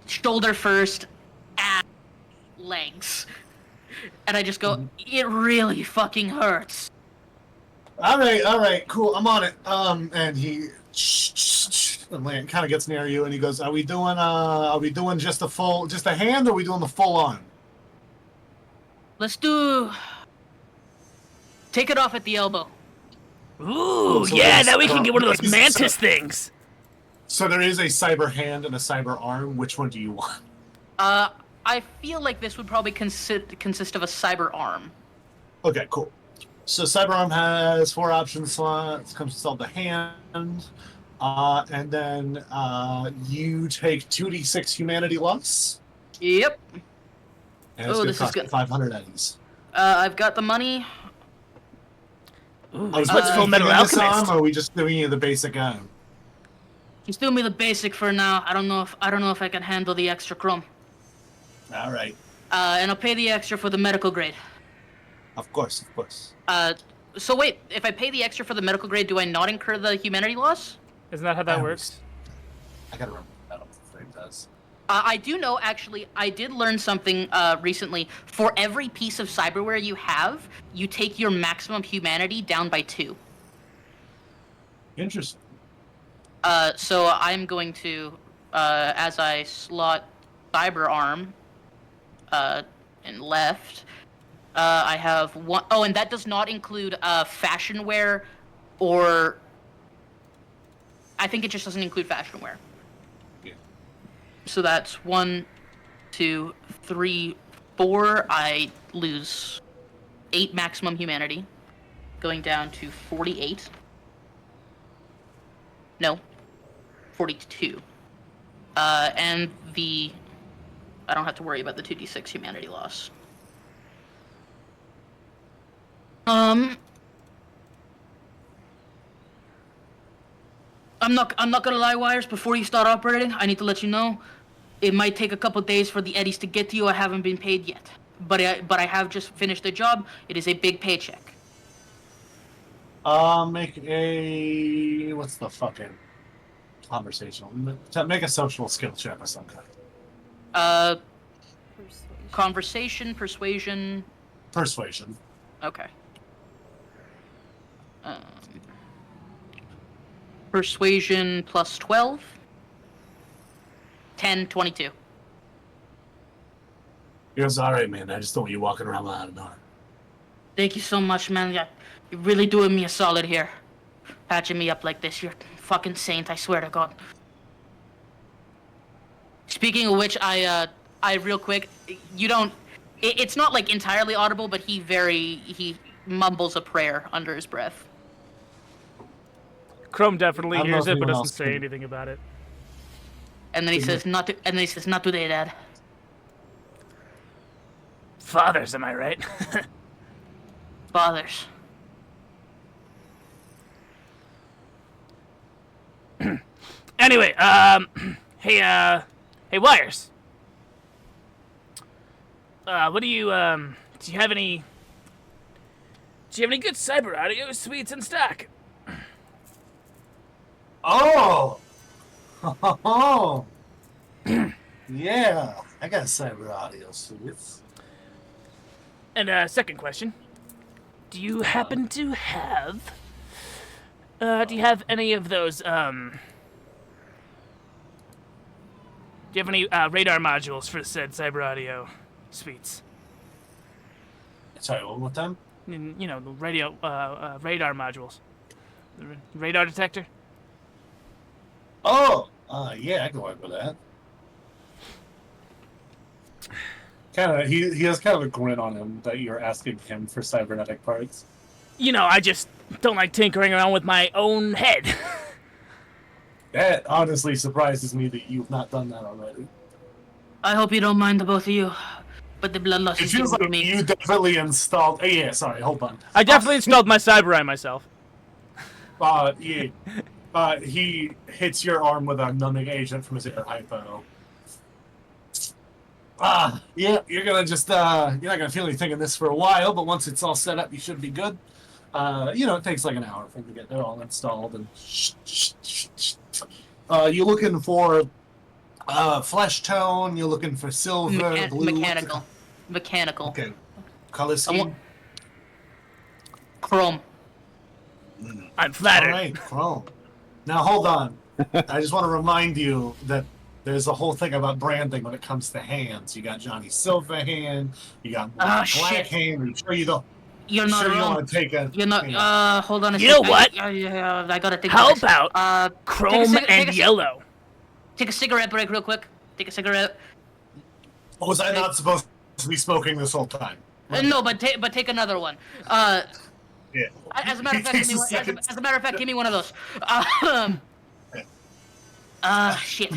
shoulder first, ass, legs, and I just go. It really fucking hurts. All right, cool. I'm on it. And he kind of gets near you, and he goes, "Are we doing just a hand, or are we doing the full arm?" Let's take it off at the elbow. Ooh, yeah, now we can get one of those mantis things. So there is a cyber hand and a cyber arm. Which one do you want? I feel like this would probably consist of a cyber arm. Okay, cool. So Cyberarm has 4 option slots, comes with the hand, and then you take 2d6 humanity loss. Yep. And it's this is good. 500 eddies. I've got the money. Ooh, what's Full Metal Alchemist? Or are we just doing you the basic arm? Just do me the basic for now. I don't know if I can handle the extra chrome. All right. And I'll pay the extra for the medical grade. Of course. So wait, if I pay the extra for the medical grade, do I not incur the humanity loss? Isn't that how that works? I gotta remember what that thing does. I do know, actually, I did learn something recently. For every piece of cyberware you have, you take your maximum humanity down by 2. Interesting. So I'm going to, as I slot cyber arm in left, I have 1. Oh, and that does not include fashion wear, or I think it just doesn't include fashion wear. Yeah. So that's 1, 2, 3, 4. I lose 8 maximum humanity, going down to 48. No, 42. And I don't have to worry about the 2d6 humanity loss. I'm not gonna lie, Wires. Before you start operating, I need to let you know, it might take a couple days for the eddies to get to you. I haven't been paid yet, but I have just finished the job. It is a big paycheck. Make a what's the fucking conversational? Make a social skill check of some kind. Conversation, persuasion. Persuasion. Okay. Persuasion plus 12. 10, 22. He goes, all right, man. I just don't want you walking around without a door. Thank you so much, man. You're really doing me a solid here. patching me up like this. You're a fucking saint, I swear to God. Speaking of which, I real quick, you don't... It's not, like, entirely audible, but he mumbles a prayer under his breath. Chrome definitely I don't hears know if it, but anyone doesn't else say can. anything about it. And then he says, not today, Dad. Fathers, am I right? Fathers. Anyway, hey, Wires. What do you have any good cyber audio suites in stock? Oh! Oh! Yeah, I got cyber audio suites. And, second question. Do you happen to have, do you have any of those, do you have any, radar modules for said cyber audio suites? Sorry, one more time? You know, the radar modules. The radar detector? Oh! Yeah, I can work with that. He has kind of a grin on him that you're asking him for cybernetic parts. You know, I just don't like tinkering around with my own head. That honestly surprises me that you've not done that already. I hope you don't mind, the both of you, but the bloodlust It is feels getting like to me. you definitely installed... yeah, sorry, hold on. I definitely installed my cyber eye myself. Yeah. He hits your arm with a numbing agent from his air hypo. Yeah, you're gonna just, you're not gonna feel anything in this for a while, but once it's all set up, you should be good. You know, it takes like an hour for him to get it all installed, and you're looking for, flesh tone, you're looking for silver, blue... Mechanical. Okay. Color scheme? Chrome. I'm flattered. Alright, chrome. Now, hold on. I just want to remind you that there's a whole thing about branding when it comes to hands. You got Johnny Silver hand, you got Black shit. hand. Are you sure you don't? You're not sure you wrong. want to take a? You're not. Hold on a second. You know what? I gotta think. How about about chrome and yellow? Take a cigarette break real quick. Take a cigarette. Was I not supposed to be smoking this whole time? No, but take another one. Yeah. As a matter of fact, give me one of those. Shit.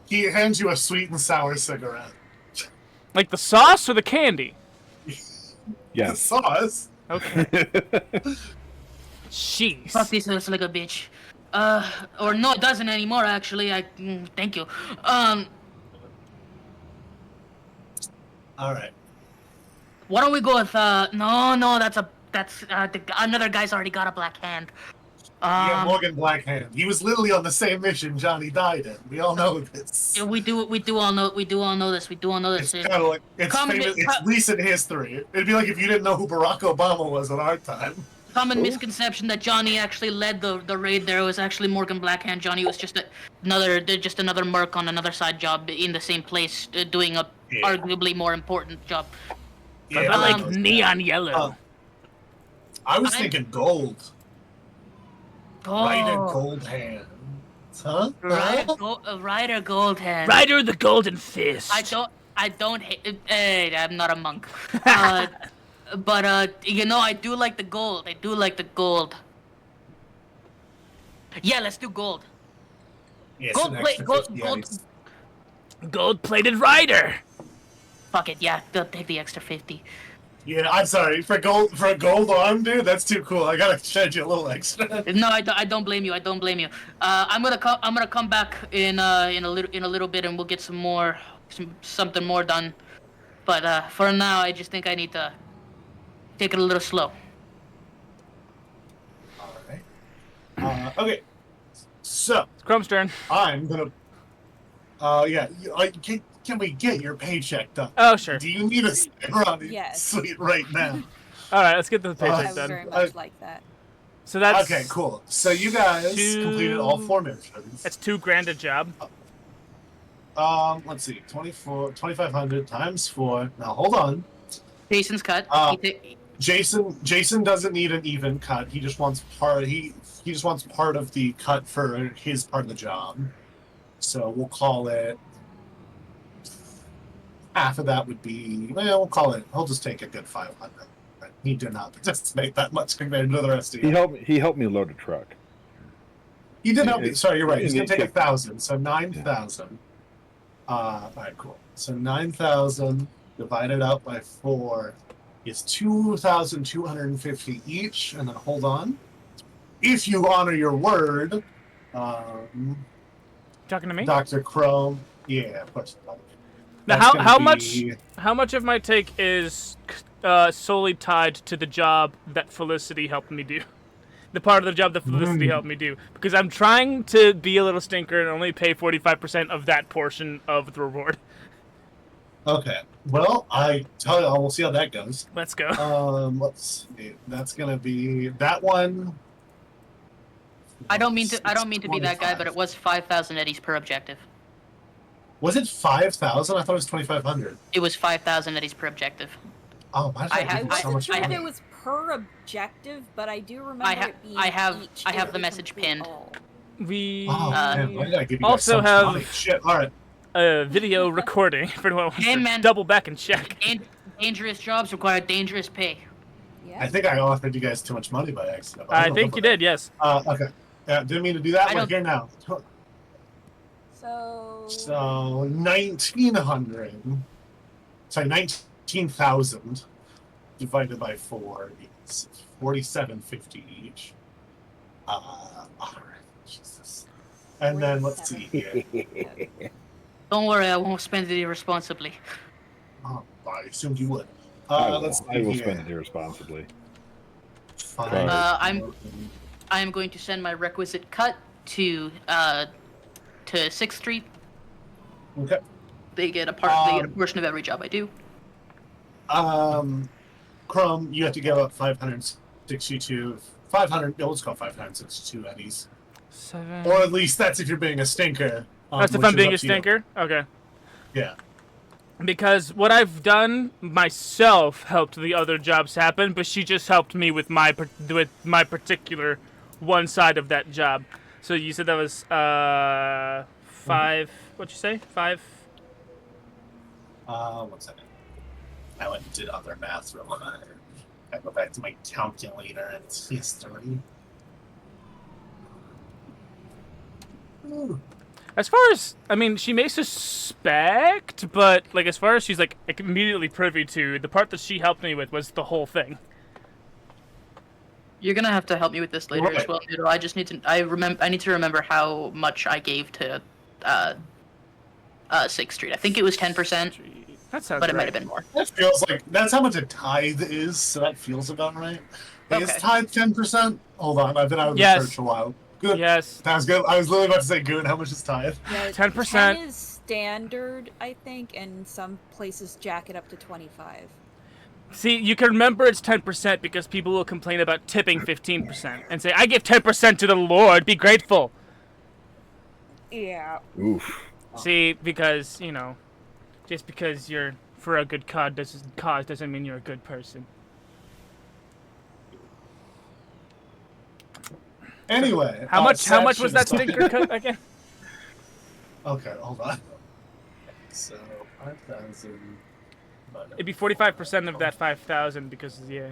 He hands you a sweet and sour cigarette. Like the sauce or the candy? The sauce. Okay. Jeez. Fuck this looks like a bitch. Or no, it doesn't anymore. Actually, thank you. All right. Why don't we go with no, that's another guy's already got a black hand. Yeah, Morgan Blackhand. He was literally on the same mission Johnny died in. We all know this. We do all know this. It's kind of like it's recent history. It'd be like if you didn't know who Barack Obama was in our time. Common misconception that Johnny actually led the raid. There was actually Morgan Blackhand. Johnny was just another merc on another side job in the same place, doing a arguably more important job. Yeah, I like neon yellow. I was thinking gold. Ryder Oh. Gold Hand. Huh? Ryder Gold Hand. Ryder the Golden Fist. I don't hate. Hey, I'm not a monk. But you know, I do like the gold. Yeah, let's do gold. Yeah, Gold-plated Ryder. Fuck it, yeah, they'll take the extra 50. Yeah, I'm sorry. For a gold arm, dude, that's too cool. I gotta charge you a little extra. No, I don't blame you. I'm gonna come back in a little bit, and we'll get something more done. But for now, I just think I need to take it a little slow. All right. Okay. So It's Chrome's turn. I'm gonna. Yeah. Can we get your paycheck done? Oh, sure. Do you need a Cyber Yes. suite right now? All right, let's get the I paycheck would done. very much like that. So that's Okay, cool. So you guys completed all 4 missions. That's $2,000 a job. Let's see, 2,500 times 4. Now hold on. Jason's cut. Jason doesn't need an even cut. He just wants part. He just wants part of the cut for his part of the job. So we'll call it. Half of that would be. Well, we'll call it. He'll just take a good 500. He did not participate that much compared to the rest of you. He helped me load a truck. He did help me. Sorry, you're right. He's gonna take 1,000. So 9,000. All right, cool. So 9,000 divided out by 4 is 2,250 each. And then hold on. If you honor your word, Talking to me, Dr. Chrome. Yeah, of course. Now, how much of my take is solely tied to the job that Felicity helped me do? The part of the job that Felicity helped me do, because I'm trying to be a little stinker and only pay 45% of that portion of the reward. Okay. Well, we'll see how that goes. Let's go. Let's see. That's gonna be that one. I don't mean to be that guy, but it was 5,000 eddies per objective. Was it 5,000? I thought it was 2,500. It was 5,000 eddies per objective. Oh, my I God, wasn't sure if money. it was per objective, but I do remember it being I have each the message pinned. We man, why did I give you guys also so much have money? Shit. All right. a video recording for anyone who wants to double back and check. Dangerous jobs require dangerous pay. Yeah. I think I offered you guys too much money by accident. I think you did, yes. Okay. Yeah, didn't mean to do that. We're here now. So 1,900. Sorry, 19,000 divided by 4 is 47.50 each. All right, Jesus. And then let's see here. Don't worry, I won't spend it irresponsibly. Oh, I assumed you would. I will here. spend it irresponsibly. I'm going to send my requisite cut to 6th Street. Okay. They get a portion of every job I do. Chrome, you have to give up 562. 500. Let's go 562 eddies. 7. Or at least that's if you're being a stinker. That's if I'm being a stinker? Okay. Yeah. Because what I've done myself helped the other jobs happen, but she just helped me with my particular one side of that job. So you said that was 5. What'd you say? 5. 1 second. I went and did other math real quick. I go back to my calculator and it's history. Ooh. As far as, I mean, she may suspect, but, like, as far as she's, like, immediately privy to, the part that she helped me with was the whole thing. You're gonna have to help me with this later as well, Noodle. I just need to, I need to remember how much I gave to, 6th Street. I think it was 10%, That sounds but it right. might have been more. That feels like, that's how much a tithe is, so that feels about right. Okay. Is tithe 10%? Hold on, I've been out of the church a while. Good. Yes. That was good. I was literally about to say, good, how much is tithe? yeah, 10%. 10 is standard, I think, and some places jack it up to 25. See, you can remember it's 10% because people will complain about tipping 15% and say, I give 10% to the Lord, be grateful. Yeah. Oof. See, because, you know, just because you're for a good cause doesn't mean you're a good person. Anyway. How much was that stinker cut again? Okay, hold on. So, 5,000. It'd be 45% of that 5,000 because, yeah.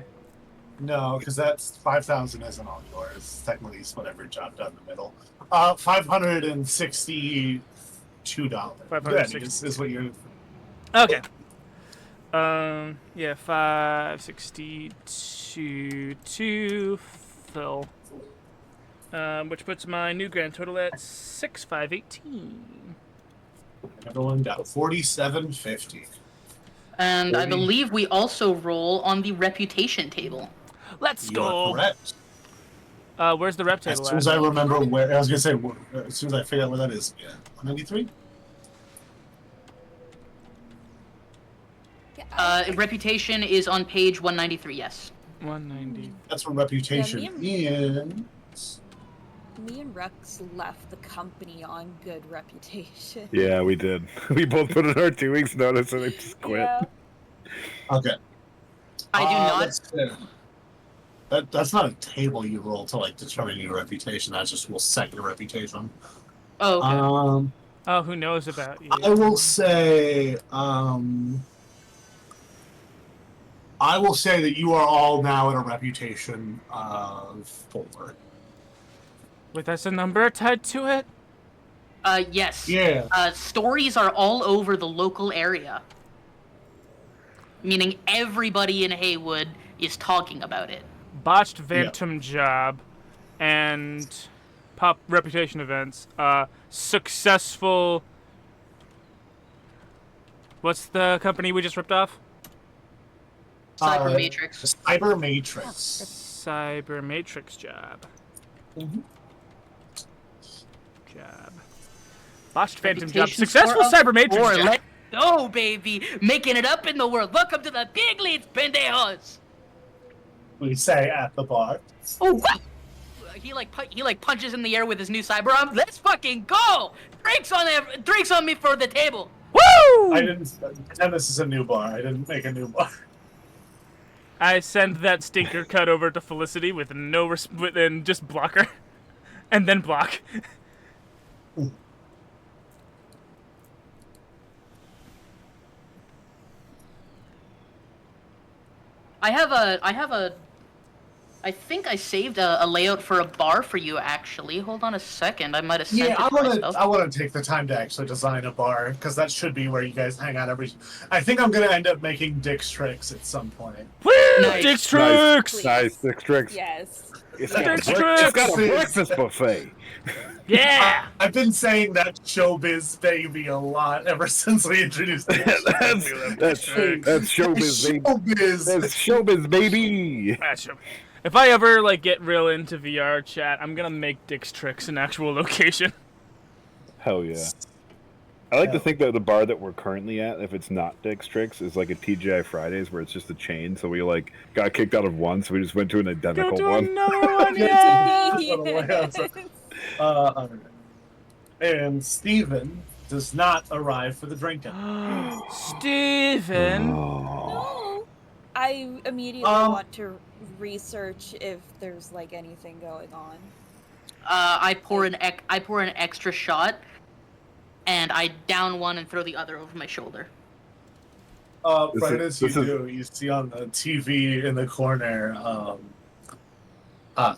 No, because that's 5,000 isn't all yours. Technically, it's whatever job done in the middle. $562. $560 is what you're. Okay. Yeah, 562 to fill. Which puts my new grand total at 6,518. Everyone got 47.50. And I believe we also roll on the reputation table. Let's You're go. correct. Where's the rep table As soon as I remember where, I was gonna say, as soon as I figure out where that is, yeah, 193. Reputation is on page 193. Yes. 190. That's where reputation is. Me and Rex left the company on good reputation. Yeah, we did. We both put in our 2 weeks notice and they just quit. Yeah. Okay. I do not. Yeah. That's not a table you roll to like determine your reputation. That just will set your reputation. Oh, okay. Oh, who knows about you? I will say that you are all now at a reputation of 4. Wait, that's a number tied to it? Yes. Yeah. Stories are all over the local area. Meaning everybody in Haywood is talking about it. Botched phantom job and pop reputation events. Successful. What's the company we just ripped off? Cybermatrix. Cybermatrix job. Job. Botched phantom job. Successful Cybermatrix job. Let's go, baby! Making it up in the world. Welcome to the big leagues, pendejos! We say at the bar. Oh, what? He punches in the air with his new cyber arm. Let's fucking go! Drinks on me for the table. Woo! I didn't pretend this is a new bar. I didn't make a new bar. I send that stinker cut over to Felicity with and just block her, and then block. I think I saved a layout for a bar for you, actually. Hold on a second. I might have sent it I myself. want to take the time to actually design a bar, because that should be where you guys hang out I think I'm going to end up making Dick's Tricks at some point. Woo! Nice. Dick's Tricks! Nice, Dick's Tricks. Yes. It's got a breakfast buffet. Yeah! I've been saying that showbiz baby a lot ever since we introduced it. That's showbiz, baby. That's showbiz, baby. If I ever get real into VR chat, I'm gonna make Dick's Tricks an actual location. Hell yeah. I like to think that the bar that we're currently at, if it's not Dick's Tricks, is like a TGI Fridays where it's just a chain. So we got kicked out of one, so we just went to an identical one. Another one, yeah! And Steven does not arrive for the drink out. Steven! No. I immediately want to research if there's anything going on. I pour an extra shot, and I down one and throw the other over my shoulder. Right as you do, you see on the TV in the corner,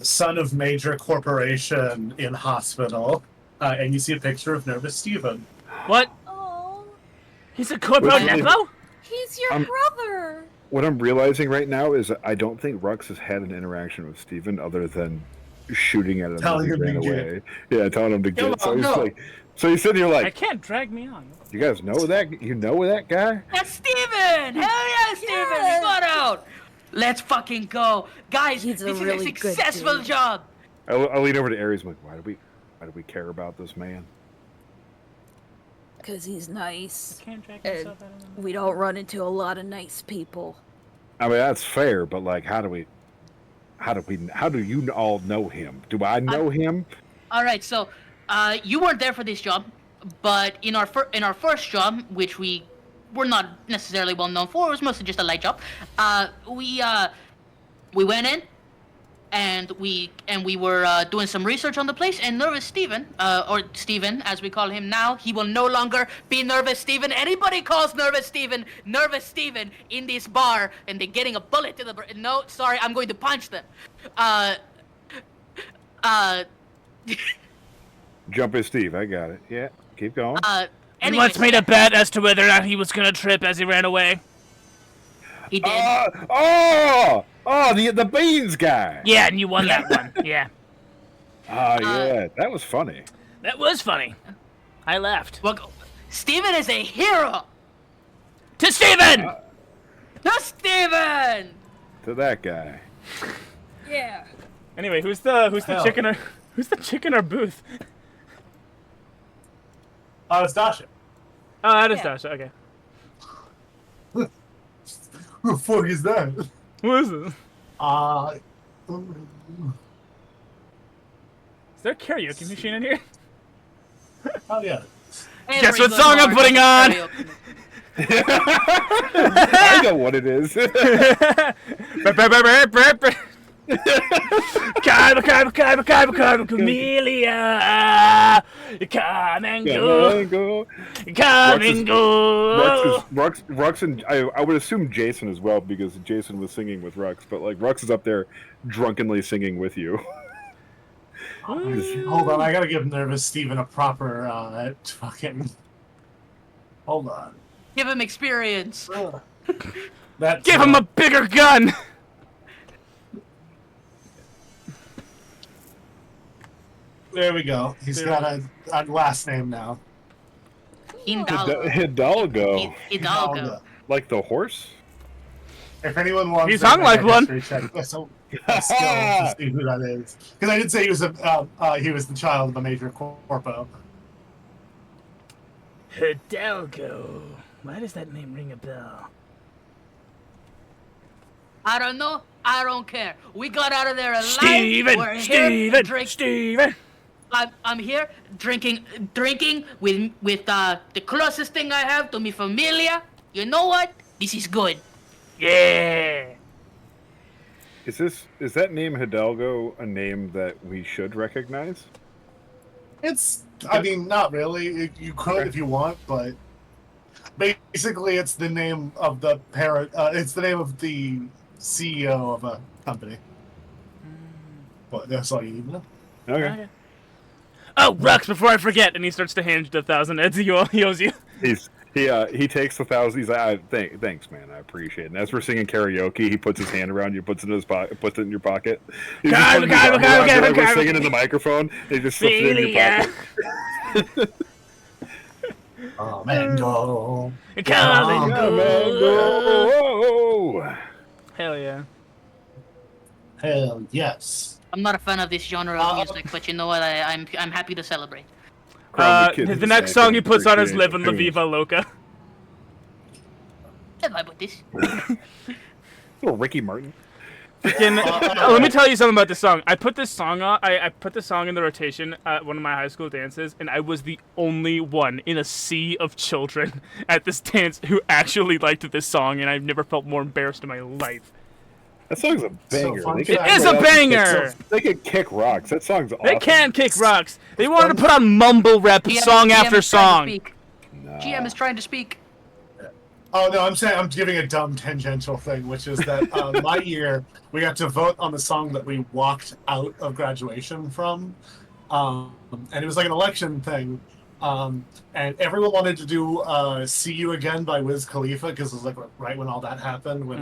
son of major corporation in hospital, and you see a picture of nervous Steven. What? Oh. He's a corpo nepo? He's your brother! What I'm realizing right now is I don't think Rux has had an interaction with Steven other than shooting at him as he ran away. Yeah, telling him to get. So he's sitting here I can't drag me on. You guys know that? You know that guy? That's Steven! Hell yeah, Steven! We got out! Let's fucking go. Guys, this is a successful job! I'll lean over to Ares and why do we care about this man? Because he's nice. I can't drag and myself out of him. we don't run into a lot of nice people. I mean, that's fair, but how do you all know him? Do I know him? Alright, so, you weren't there for this job, but in our first job, which we were not necessarily well known for, it was mostly just a light job, we went in, and we were doing some research on the place, and Nervous Steven, or Steven as we call him now, he will no longer be Nervous Steven. Anybody calls Nervous Steven in this bar, and they're getting a bullet to the brain. No, sorry, I'm going to punch them. Jumpy Steve, I got it. Yeah, keep going. He once made a bet as to whether or not he was gonna trip as he ran away. He did. The beans guy. Yeah, and you won that one. Yeah. Yeah, that was funny. That was funny. I laughed. Well, Steven is a hero. To Steven! To Steven! To that guy. Yeah. Anyway, who's the chick in our booth? It's Dasha. Oh, that is Dasha. Okay. Who the fuck is that? Who is it? Is there a karaoke machine in here? Oh yeah. Guess what song I'm putting on? I know what it is. Camellia, come and go, come and go. Rux and I would assume Jason as well because Jason was singing with Rux, but like Rux is up there drunkenly singing with you. Hold on, I gotta give Nervous Steven a proper fucking. Hold on. Give him experience. Give him a bigger gun. There we go. He's got a last name now. Hidalgo. Hidalgo. Like the horse? If anyone wants, he sounds like one. So to see who that is, because I did say he was the child of a major corpo. Hidalgo. Why does that name ring a bell? I don't know. I don't care. We got out of there alive. Steven. I'm here drinking with the closest thing I have to mi familia. You know what? This is good. Yeah. Is that name Hidalgo a name that we should recognize? I mean, not really. You could if you want, but basically, it's the name of the parent. It's the name of the CEO of a company. But that's all you need to know. Okay. Oh, Rux! Before I forget, and he starts to hand you the 1,000 eds he owes you. He takes the 1,000. He's like, thanks, man. I appreciate it. And as we're singing karaoke, he puts his hand around you, puts it in his pocket, puts it in your pocket. He's we're singing in the microphone. He just slips it in your pocket. Oh, mango. Mango. Hell yeah. Hell yes. I'm not a fan of this genre of music, but you know what? I'm happy to celebrate. The next song he puts on is "Livin' La Viva Loca." I vibe with this. Little Ricky Martin. Let me tell you something about this song. I put this song on. I put this song in the rotation at one of my high school dances, and I was the only one in a sea of children at this dance who actually liked this song, and I've never felt more embarrassed in my life. That song's a banger. It is a banger. They can kick rocks. That song's awesome. They can kick rocks. They wanted to put on mumble rap song after song. No. GM is trying to speak. Oh no, I'm giving a dumb tangential thing, which is that my year we got to vote on the song that we walked out of graduation from, and it was like an election thing, and everyone wanted to do "See You Again" by Wiz Khalifa because it was like right when all that happened, when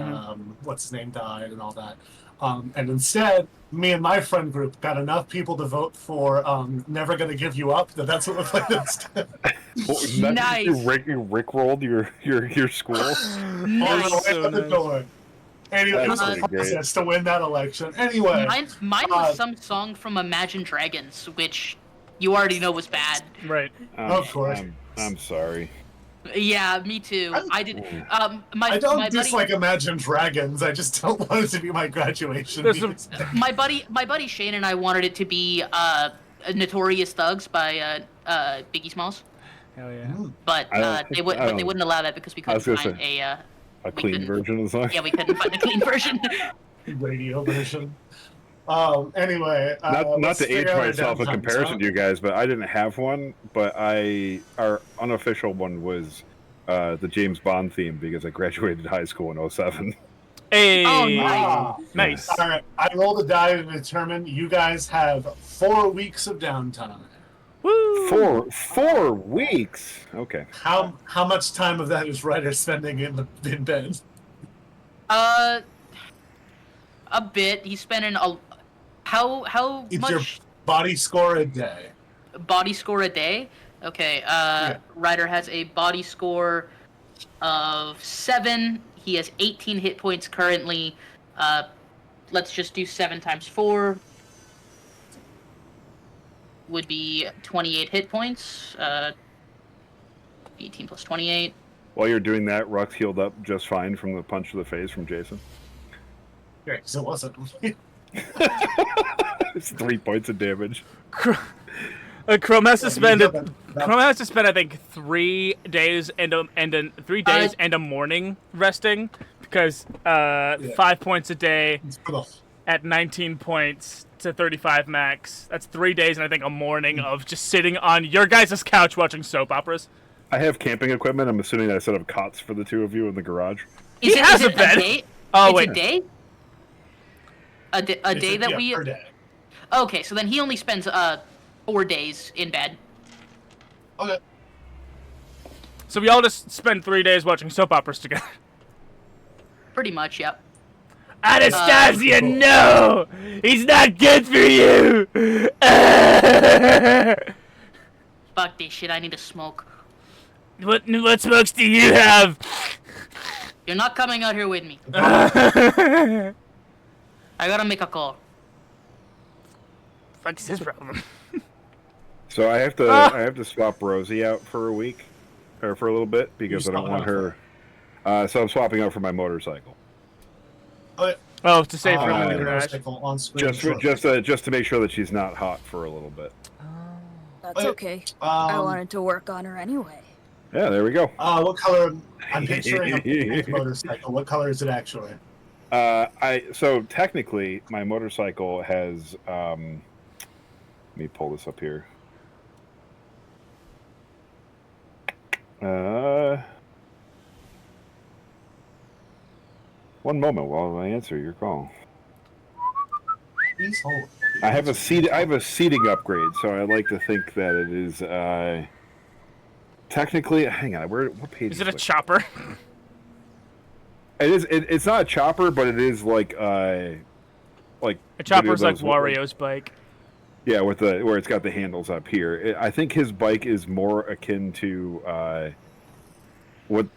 what's his name died and all that. And instead, me and my friend group got enough people to vote for "Never Gonna Give You Up" that's what we played instead. Nice. You rickrolled your school. Nice. Out the door. Anyway, it was a process to win that election. Anyway, mine was some song from Imagine Dragons, which you already know was bad. Right. Of course. I'm sorry. Yeah, me too. I did. I don't dislike Imagine Dragons. I just don't want it to be my graduation. My buddy Shane and I wanted it to be Notorious Thugs by Biggie Smalls. Hell yeah. But they wouldn't allow that because we couldn't find a clean version of the song. Yeah, we couldn't find a clean version. Radio version. Anyway, not to age myself in comparison to you guys, but I didn't have one. But our unofficial one was the James Bond theme because I graduated high school in 2007. Hey, oh, nice. All right, I rolled a die to determine you guys have 4 weeks of downtime. Woo! 4 weeks. Okay. How much time of that is Ryder spending in bed? A bit. He's spending how It's much? your body score a day. Body score a day? Okay. Yeah. Ryder has a body score of 7. He has 18 hit points currently. Let's just do 7 times 4. Would be 28 hit points. 18 plus 28. While you're doing that, Rux healed up just fine from the punch to the face from Jason. Great, so it wasn't. It's 3 points of damage. Chrome has to spend that- Chrome has to spend I think 3 days and a morning resting because 5 points a day at 19 points to 35 max. That's 3 days and I think a morning of just sitting on your guys' couch watching soap operas. I have camping equipment. I'm assuming that I set up cots for the 2 of you in the garage. Is it a bed? Day? Oh it's wait, a day. A day that we. Per day. Okay, so then he only spends 4 days in bed. Okay. So we all just spend 3 days watching soap operas together. Pretty much, yep. Anastasia, no! He's not good for you! Fuck this shit, I need to smoke. What smokes do you have? You're not coming out here with me. I gotta make a call. What's his problem? So I have to swap Rosie out for a week, or for a little bit, because I don't want her. So I'm swapping out for my motorcycle. Oh, to save room in the garage. garage. Just to make sure that she's not hot for a little bit. That's okay. I wanted to work on her anyway. Yeah, there we go. What color? I'm picturing a pink motorcycle. What color is it actually? So technically, my motorcycle has. Let me pull this up here. One moment while I answer your call. Please hold. I have a seating upgrade, so I like to think that it is technically. Hang on, what page is it? A chopper? It is. It's not a chopper, but it is like a chopper's like Wario's bike. Yeah, where it's got the handles up here. I think his bike is more akin to what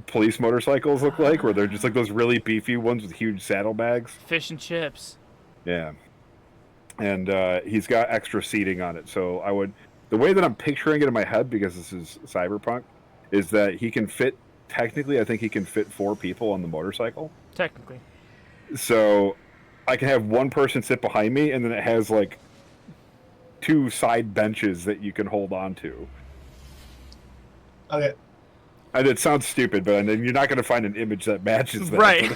police motorcycles look like, where they're just like those really beefy ones with huge saddlebags. Fish and chips. Yeah. And he's got extra seating on it. So the way that I'm picturing it in my head, because this is Cyberpunk, is that he can fit, technically, I think he can fit 4 people on the motorcycle. Technically. So I can have one person sit behind me, and then it has like 2 side benches that you can hold on to. Okay. And it sounds stupid, but you're not going to find an image that matches that. Right.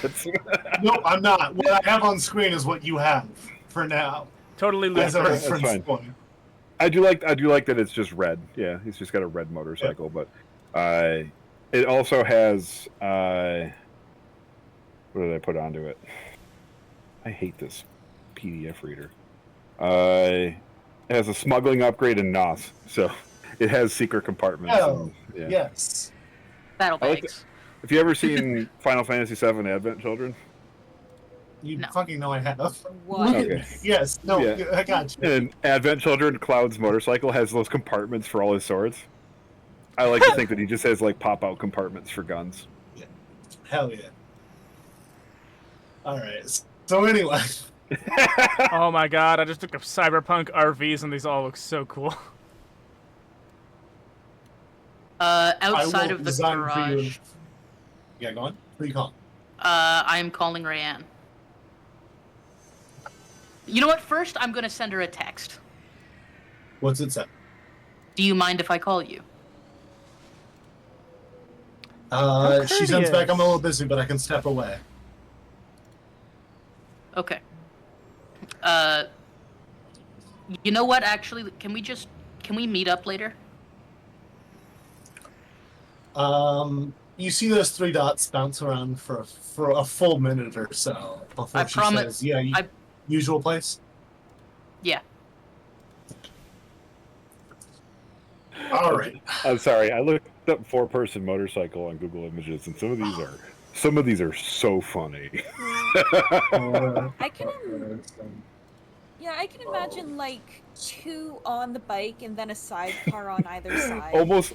No, I'm not. What I have on screen is what you have for now. Totally As a loose. reference point. I do like that it's just red. Yeah, he's just got a red motorcycle, but it also has what did I put onto it? I hate this PDF reader. It has a smuggling upgrade and NOS, so it has secret compartments. Oh, yeah. Yes. Saddlebags. Have you ever seen Final Fantasy VII Advent Children? You No. fucking know I have. What? Okay. Yes. No, Yeah. I got you. And Advent Children, Cloud's motorcycle has those compartments for all his swords. I like to think that he just has like pop-out compartments for guns. Hell yeah. All right. So anyway. Oh my god, I just looked up Cyberpunk RVs and these all look so cool. Outside of the design for you. garage, Yeah, go on. Who are you calling? I'm calling Rayanne. You know what? First, I'm gonna send her a text. What's it say? Do you mind if I call you? She sends back, I'm a little busy, but I can step away. Okay. You know what? Actually, can we meet up later? You see those 3 dots bounce around for a full minute or so before she says, "Yeah, usual place." Yeah. All right. I'm sorry. I looked up 4-person motorcycle on Google Images, and some of these are so funny. I can imagine like 2 on the bike and then a sidecar on either side.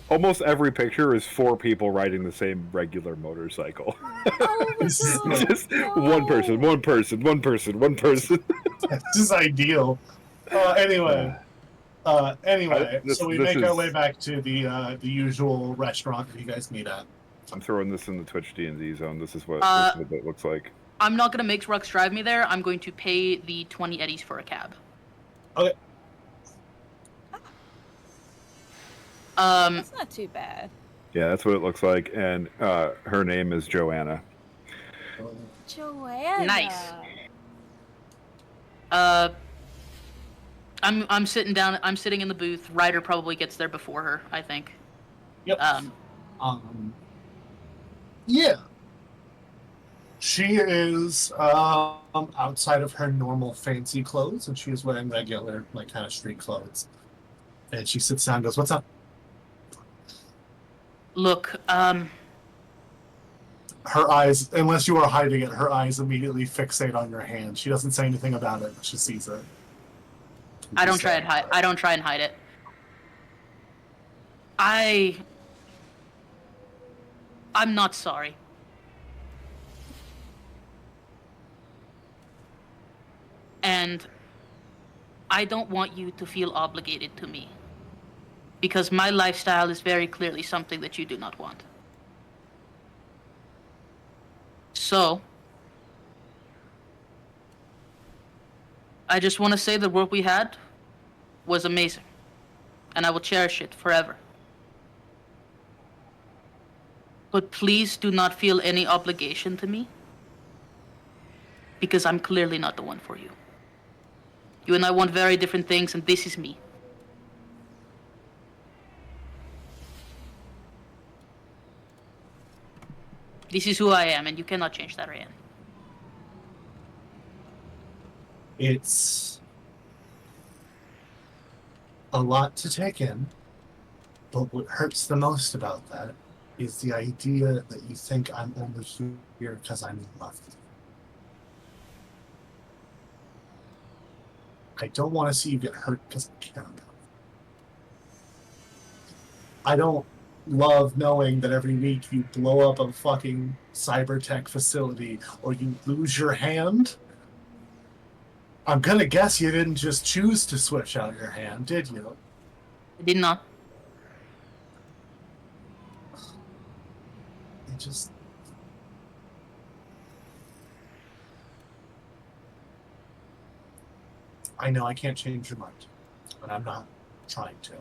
Almost every picture is 4 people riding the same regular motorcycle. Oh my God, Just no. one person. This is ideal. Anyway, so we make our way back to the usual restaurant that you guys meet at. I'm throwing this in the Twitch D&D zone. This is what it looks like. I'm not gonna make Rux drive me there. I'm going to pay the 20 eddies for a cab. Okay. That's not too bad. Yeah, that's what it looks like, and her name is Joanna. Joanna. Nice. I'm sitting down. I'm sitting in the booth. Ryder probably gets there before her, I think. Yep. Yeah. She is outside of her normal fancy clothes, and she is wearing regular, like, kind of street clothes. And she sits down and goes, "What's up?" Look, Her eyes, unless you are hiding it, her eyes immediately fixate on your hand. She doesn't say anything about it, but she sees it. I don't try and hide. I don't try and hide it. I'm not sorry. And I don't want you to feel obligated to me. Because my lifestyle is very clearly something that you do not want. So, I just want to say the work we had was amazing. And I will cherish it forever. But please do not feel any obligation to me. Because I'm clearly not the one for you. You and I want very different things, and this is me. This is who I am, and you cannot change that, Ryan. It's a lot to take in, but what hurts the most about that is the idea that you think I'm only here because I'm in love with you. I don't want to see you get hurt because I care about you. I don't love knowing that every week you blow up a fucking cyber tech facility or you lose your hand. I'm gonna guess you didn't just choose to switch out your hand, did you? I did not. It just... I know I can't change your mind, but I'm not trying to.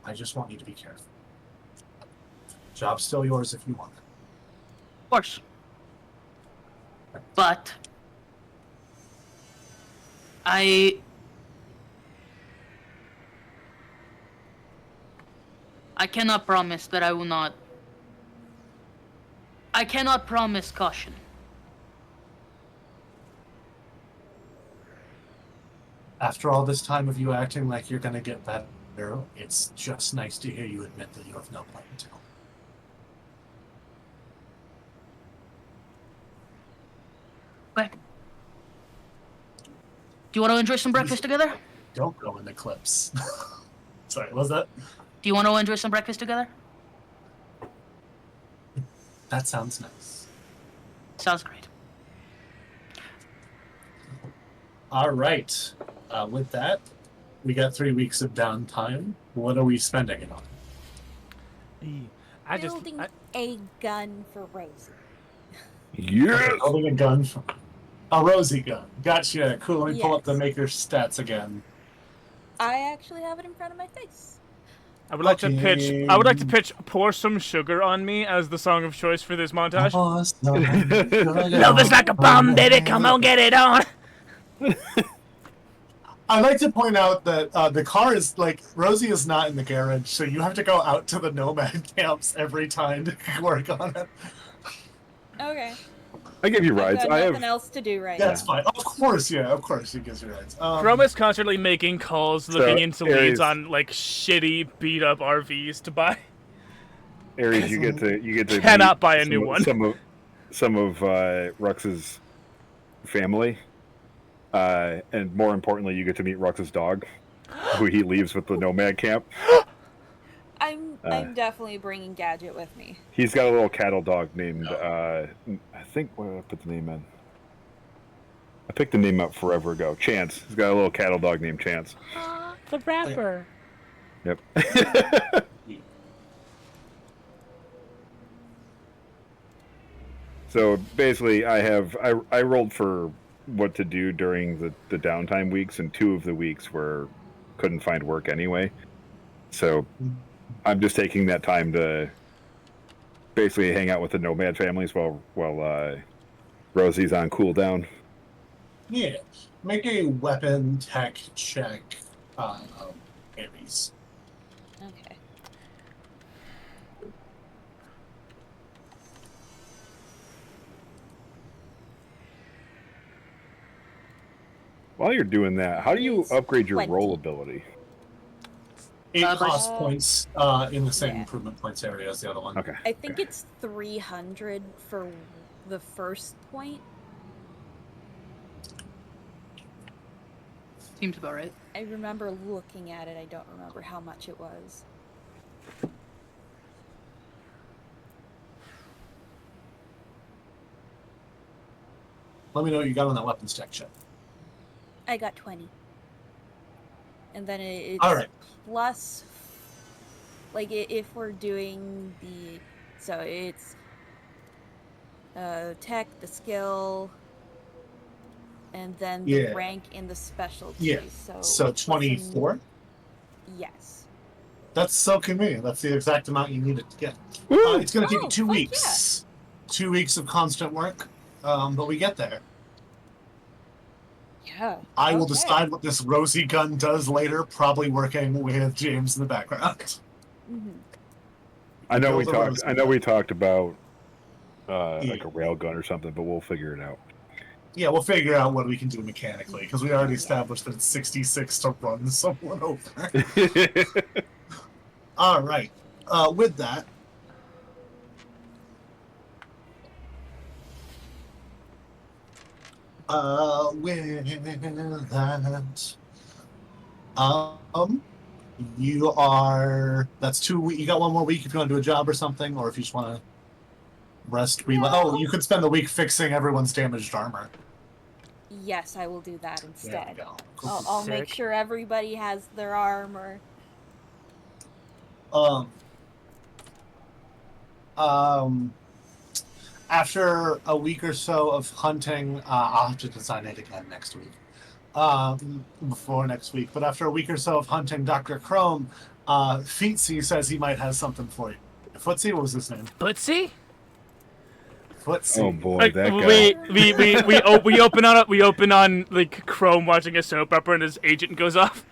I just want you to be careful. Job's still yours if you want it. Of course. But I cannot promise that I will not. I cannot promise caution. After all this time of you acting like you're gonna get better, it's just nice to hear you admit that you have no plan to. Okay. Do you want to enjoy some breakfast together? Don't go in the clips. Sorry, what was that? Do you want to enjoy some breakfast together? That sounds nice. Sounds great. All right. With that, we got 3 weeks of downtime. What are we spending it on? Building a gun for Rosie. Yes! Building a gun for... A Rosie gun. Gotcha. Cool. Let me pull up the Yes. maker's stats again. I actually have it in front of my face. I would like to pitch "Pour Some Sugar on Me" as the song of choice for this montage. Love is like a bomb, baby. Come on, get it on. I'd like to point out that the car is, like, Rosie is not in the garage, so you have to go out to the nomad camps every time to work on it. Okay. I give you rides. I've got I nothing have. else to do right That's now. fine. Of course, he gives you rides. Chroma's constantly making calls, looking into Aries. leads on like shitty, beat up RVs to buy. Aries, you get to Cannot meet buy a new one. Some of Rux's family, and more importantly, you get to meet Rux's dog, who he leaves with the nomad camp. I'm definitely bringing Gadget with me. He's got a little cattle dog named I think where did I put the name in? I picked the name up forever ago. Chance. He's got a little cattle dog named Chance. The rapper. Yep. So basically, I rolled for what to do during the downtime weeks, and 2 of the weeks were couldn't find work anyway. So I'm just taking that time to basically hang out with the nomad families while Rosie's on cooldown. Yeah. Make a weapon tech check, Aries. Okay. While you're doing that, how do you upgrade your 20. roll ability? 8 but- cost points in the same Yeah. improvement points area as the other one. Okay. I think it's 300 for the first point. Seems about right. I remember looking at it. I don't remember how much it was. Let me know what you got on that weapons tech check. I got 20. And then it's All right. plus, like, if we're doing the, so it's tech, the skill, and then the Yeah. rank in the specialty. Yeah. So 24? Yes. That's so convenient. That's the exact amount you needed to get. It's going to take you 2 fuck weeks. 2 weeks of constant work, but we get there. Yeah. I will okay. decide what this Rosie gun does later, probably working with James in the background. Mhm. I know we Build a talked. Rosie I know gun. we talked about like Yeah. a rail gun or something, but we'll figure it out. Yeah, we'll figure out what we can do mechanically, because we already established that it's 66 to run someone over. All right. With that, you are. That's 2 weeks. You got 1 more week if you want to do a job or something, or if you just want to rest. Oh, you could spend the week fixing everyone's damaged armor. Yes, I will do that There instead. we go. I'll make Sick. sure everybody has their armor. After a week or so of hunting, I'll have to design it again next week. Before next week, but after a week or so of hunting Dr. Chrome, Feetsy says he might have something for you. Footsie, what was his name? Footsie? Footsie. Oh boy, Like that guy. we open on like Chrome watching a soap opera and his agent goes off.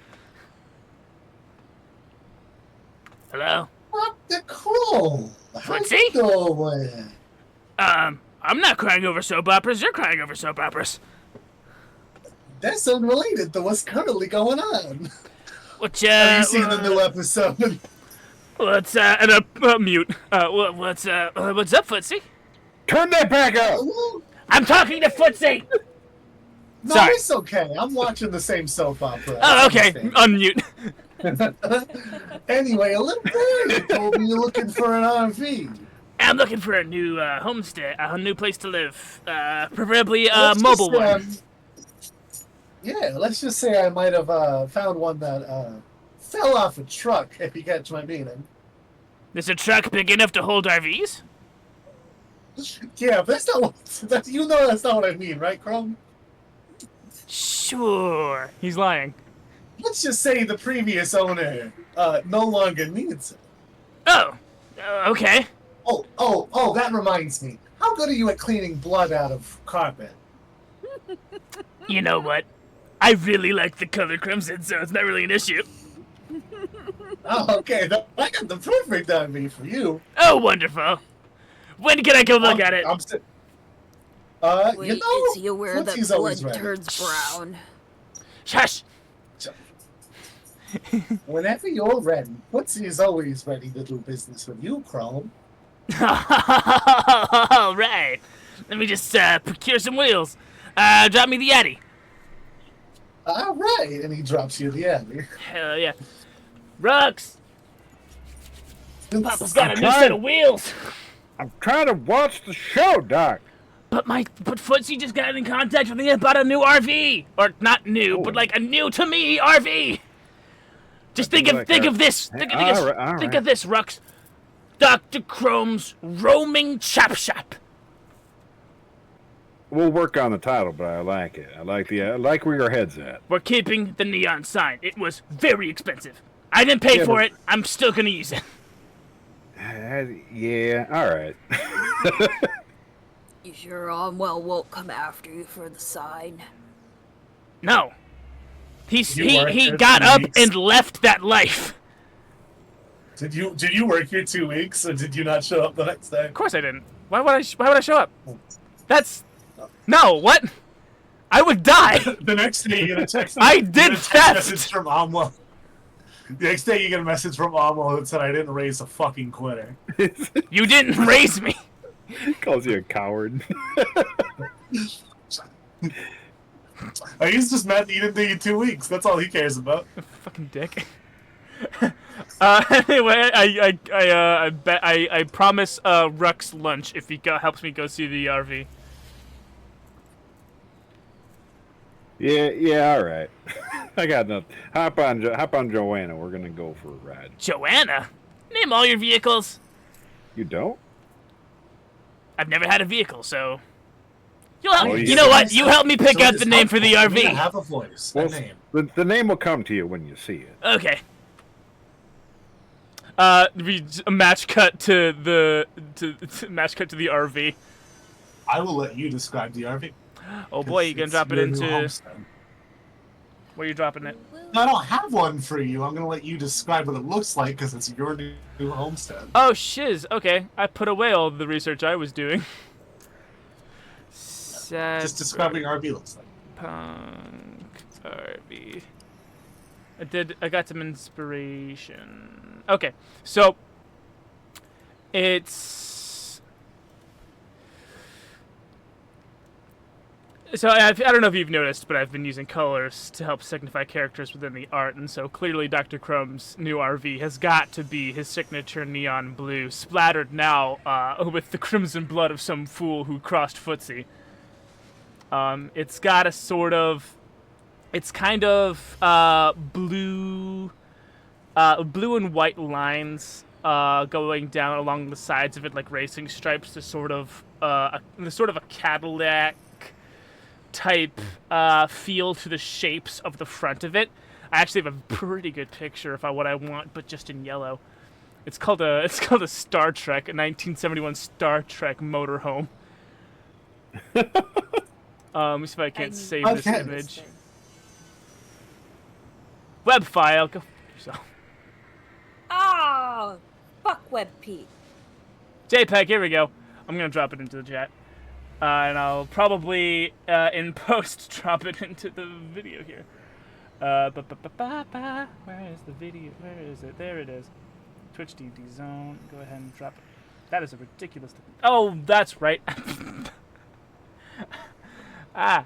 Hello? Dr. Chrome! How's Footsie? it going? I'm not crying over soap operas. You're crying over soap operas. That's unrelated to what's currently going on. What's Have you seen the new episode? What's mute. What's up, Footsie? Turn that back up. I'm talking to Footsie. No, Sorry. it's okay. I'm watching the same soap opera. Oh, okay. I Unmute. understand. Anyway, a little boy told me you're looking for an RV. I'm looking for a new homestead, a new place to live, preferably a Let's mobile just, one. Yeah, let's just say I might have found one that fell off a truck, if you catch my meaning. Is a truck big enough to hold RVs? Yeah, but that's not what... you know that's not what I mean, right, Chrome? Sure. He's lying. Let's just say the previous owner no longer needs it. Oh, okay. Oh, that reminds me. How good are you at cleaning blood out of carpet? You know what? I really like the color crimson, so it's not really an issue. Oh, okay. I got the perfect RV for you. Oh, wonderful. When can I go look at it? Wait, you know, is he aware that Footsie's blood always ready. turns brown? Shush! Whenever you're ready, Footsie is always ready to do business with you, Chrome. All right. Let me just procure some wheels. Drop me the Yeti. All right, and he drops you the alley. Hell yeah. Rux! Papa's got a new set of wheels. I'm trying to watch the show, Doc. But Footsie just got in contact with me about a new RV. Or not new, but like a new to me RV. Just think of this. Think of this, Rux. Dr. Chrome's roaming chop shop. We'll work on the title, but I like it. I like where your head's at. We're keeping the neon sign. It was very expensive. I didn't pay for it. I'm still gonna use it. Yeah, all right. You sure Armwell won't come after you for the sign? No. He got up and left that life. Did you work here 2 weeks, or did you not show up the next day? Of course I didn't. Why would I show up? No, what? I would die. The next day you get a text. I did theft. Message from Amwell. The next day you get a message from Amwell that said I didn't raise a fucking quitter. You didn't raise me. He calls you a coward. He's just mad that you didn't do you 2 weeks. That's all he cares about. Fucking dick. Anyway, I promise Rux lunch if he helps me go see the RV. Yeah, all right. I got nothing. Hop on Joanna. We're gonna go for a ride. Joanna? Name all your vehicles. You don't? I've never had a vehicle, so you'll help me. You know what? You help me pick out the name for the RV. You have a voice. Well, a name. The name will come to you when you see it. Okay. A match cut to the RV. I will let you describe the RV. Oh boy, you gonna drop it into? Where are you dropping it? No, I don't have one for you. I'm gonna let you describe what it looks like because it's your new homestead. Oh shiz. Okay, I put away all the research I was doing. Just describing RV looks like. Punk RV. I got some inspiration. Okay, so it's. So I don't know if you've noticed, but I've been using colors to help signify characters within the art, and so clearly Dr. Chrome's new RV has got to be his signature neon blue, splattered now with the crimson blood of some fool who crossed footsie. It's got a sort of, it's kind of blue and white lines going down along the sides of it like racing stripes, to sort of a Cadillac type feel to the shapes of the front of it. I actually have a pretty good picture of what I want, but just in yellow. It's called a Star Trek, a 1971 Star Trek motorhome. Let me see if I can't save this image. Web file, go fuck yourself. Oh, fuck WebP. JPEG, here we go. I'm gonna drop it into the chat. And I'll probably, in post, drop it into the video here. Where is the video? Where is it? There it is. Twitch DD zone. Go ahead and drop it. That is a ridiculous... Oh, that's right. I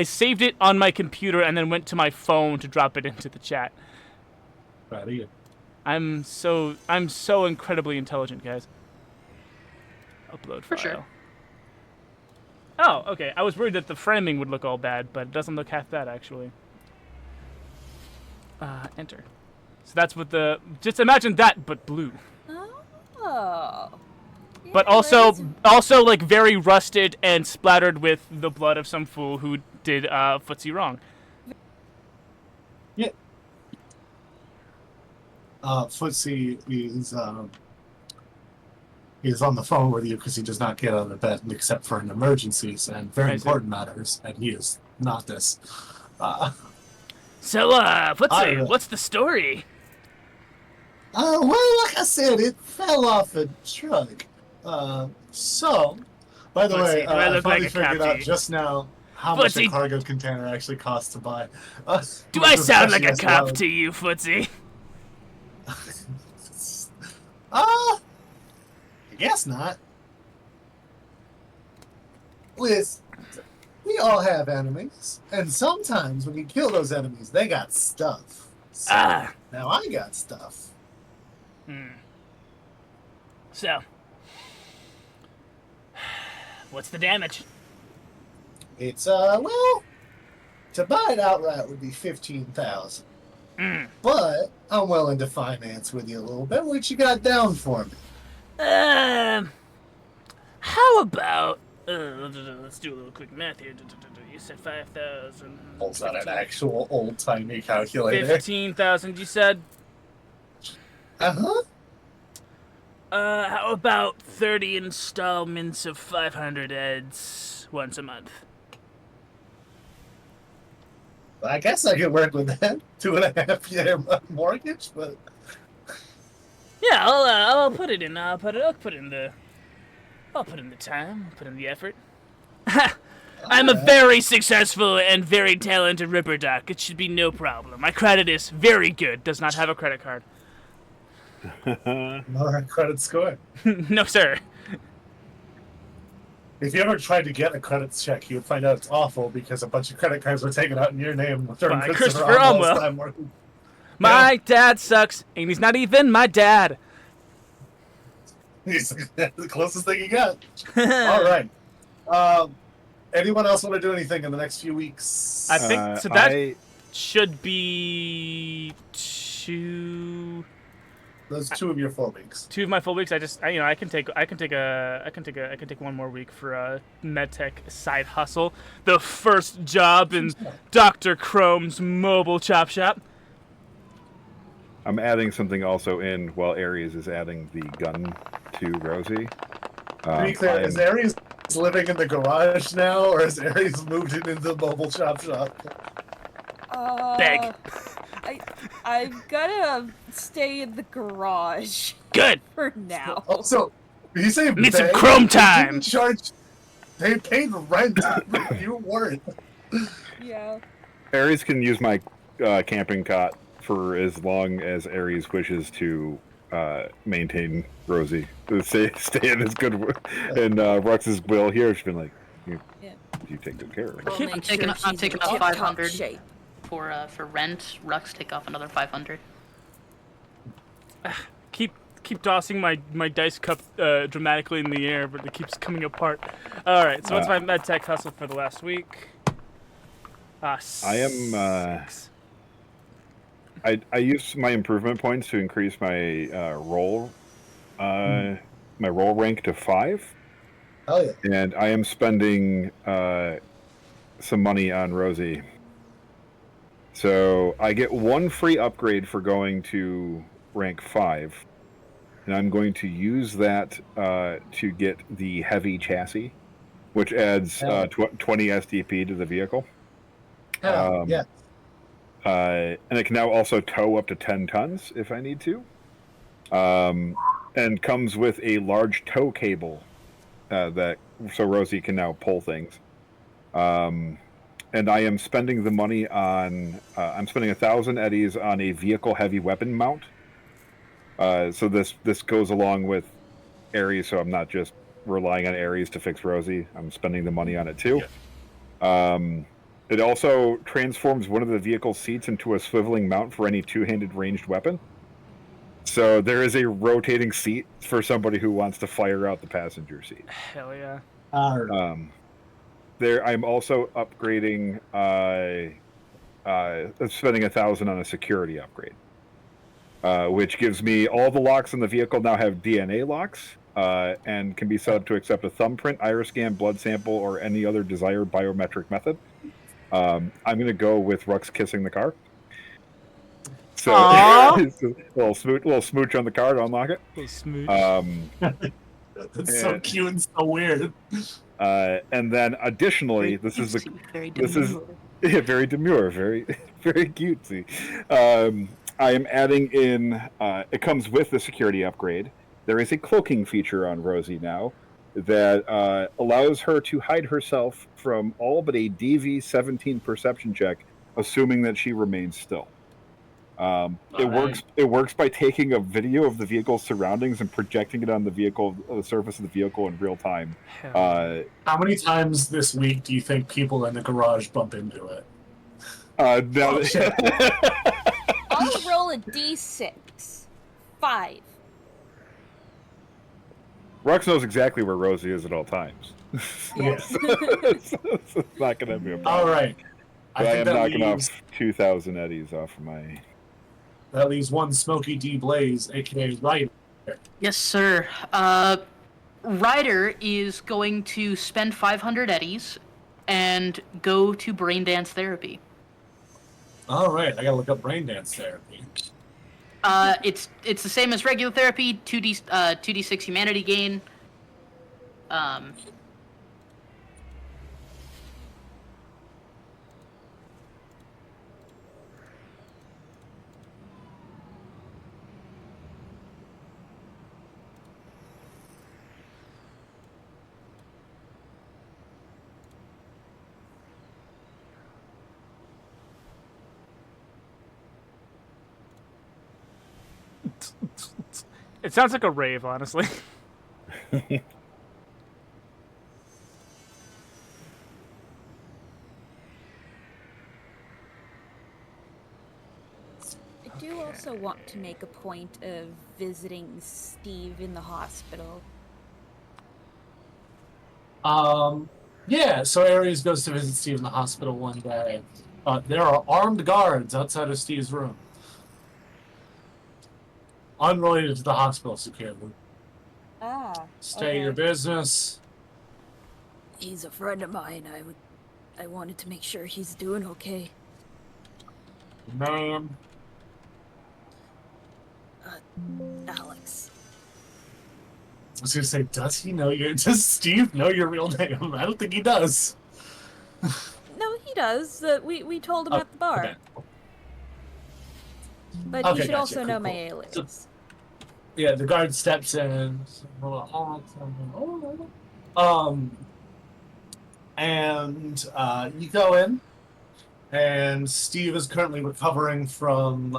saved it on my computer and then went to my phone to drop it into the chat. Proud of you. I'm so incredibly intelligent, guys. Upload file. For sure. Oh, okay. I was worried that the framing would look all bad, but it doesn't look half bad, actually. Enter. So that's what the... Just imagine that, but blue. Oh. But also like very rusted and splattered with the blood of some fool who did footsie wrong. Yeah. Footsie is on the phone with you because he does not get out of bed except for in emergencies and very important matters, and he is not this. So, Footsie, what's the story? Well, like I said, it fell off a truck. So, by the way, I finally figured out just now how much a cargo container actually costs to buy. Do I sound like a cop to you, Footsie? I guess not. Listen, we all have enemies, and sometimes when you kill those enemies, they got stuff. So, now I got stuff. So, what's the damage? It's well, to buy it outright would be 15,000. But I'm willing to finance with you a little bit. What you got down for me? How about Let's do a little quick math here. You said 5,000. Pulls out an actual old-timey calculator. 15,000, you said? Uh-huh. How about 30 installments of 500 eds once a month? I guess I could work with that. 2.5-year mortgage, but... Yeah, I'll put it in. I'll put in the time. I'll put in the effort. I'm a very successful and very talented Ripper Doc. It should be no problem. My credit is very good. Does not have a credit card. Not a credit score. No, sir. If you ever tried to get a credit check, you would find out it's awful because a bunch of credit cards were taken out in your name during By Christopher Amwell's time working. My dad sucks, and he's not even my dad. He's the closest thing you got. All right. Anyone else want to do anything in the next few weeks? I think so. That should be two. Those 2 of your full weeks. 2 of my full weeks. I can take one more week for a medtech side hustle. The first job in Dr. Chrome's mobile chop shop. I'm adding something also in while Aries is adding the gun to Rosie. To be clear, is Aries living in the garage now, or has Aries moved into the mobile chop shop? Beg. I'm gonna stay in the garage. Good. For now. Also, did you say need some Chrome time? They paid rent. You weren't. Yeah. Aries can use my camping cot for as long as Aries wishes to maintain Rosie. Stay in his good and Rux's will here. She's been like, you take good care of her. I'm taking off 500 for rent. Rux take off another 500. Keep tossing my dice cup dramatically in the air, but it keeps coming apart. All right, so what's my med tech hustle for the last week? I use my improvement points to increase my roll rank to 5. Oh yeah. And I am spending some money on Rosie. So I get 1 free upgrade for going to rank 5. And I'm going to use that to get the heavy chassis, which adds 20 SDP to the vehicle. Yeah. And it can now also tow up to 10 tons if I need to. And comes with a large tow cable so Rosie can now pull things. And I am spending the money on... I'm spending 1,000 eddies on a vehicle heavy weapon mount. So this goes along with Aries, so I'm not just relying on Aries to fix Rosie. I'm spending the money on it too. Yeah. It also transforms one of the vehicle seats into a swiveling mount for any 2-handed ranged weapon. So there is a rotating seat for somebody who wants to fire out the passenger seat. Hell yeah. I'm also upgrading, spending 1,000 on a security upgrade, which gives me all the locks in the vehicle now have DNA locks and can be set up to accept a thumbprint, iris scan, blood sample, or any other desired biometric method. I'm going to go with Rux kissing the car. So a little smooch on the car to unlock it. A little smooch. That's so cute and so weird. And then additionally, this is very demure, very very cutesy. I am adding in. It comes with the security upgrade. There is a cloaking feature on Rosie now that allows her to hide herself from all but a DV-17 perception check, assuming that she remains still. It works by taking a video of the vehicle's surroundings and projecting it on the surface of the vehicle in real time. How many times this week do you think people in the garage bump into it? I'll roll a d6. 5. Rux knows exactly where Rosie is at all times. Yes. So it's not going to be a problem. All right. I am knocking off 2,000 eddies off of my... That leaves one SmoakyDBlaze, a.k.a. Ryder. Yes, sir. Ryder is going to spend 500 eddies and go to brain dance therapy. All right, I gotta look up brain dance therapy. It's the same as regular therapy. 2d6 humanity gain. It sounds like a rave, honestly. I do also want to make a point of visiting Steve in the hospital. Yeah, so Ares goes to visit Steve in the hospital one day. There are armed guards outside of Steve's room. Unrelated to the hospital security. Ah. Stay your business. He's a friend of mine. I wanted to make sure he's doing okay. Name. Alex. I was gonna say, does Steve know your real name? I don't think he does. No, he does. We told him at the bar. Okay. But Okay, you should gotcha. also Cool, know cool. my alias. Yeah, the guard steps in. And you go in, and Steve is currently recovering from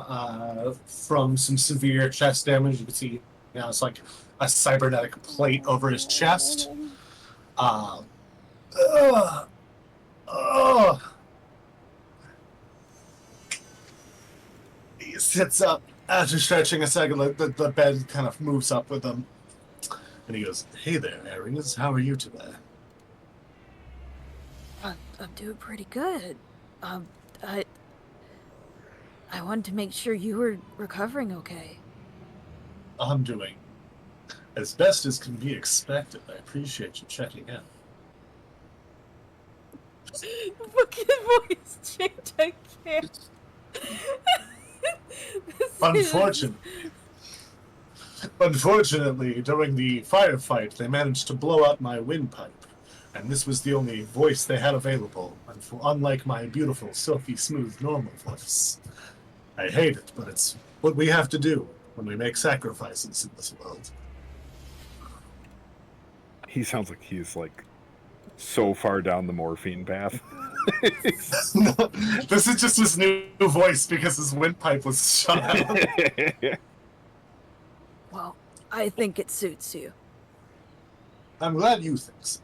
some severe chest damage. You can see, it's like a cybernetic plate over his chest. He sits up after stretching a second. The bed kind of moves up with him, and he goes, "Hey there, Ares. How are you today?" I'm doing pretty good. I wanted to make sure you were recovering okay. I'm doing as best as can be expected. I appreciate you checking in. Fucking voice change, I can't. Unfortunately, during the firefight, they managed to blow out my windpipe, and this was the only voice they had available, unlike my beautiful, silky, smooth, normal voice. I hate it, but it's what we have to do when we make sacrifices in this world. He sounds like he's like so far down the morphine path. No, this is just his new voice because his windpipe was shut out. Well, I think it suits you. I'm glad you think so.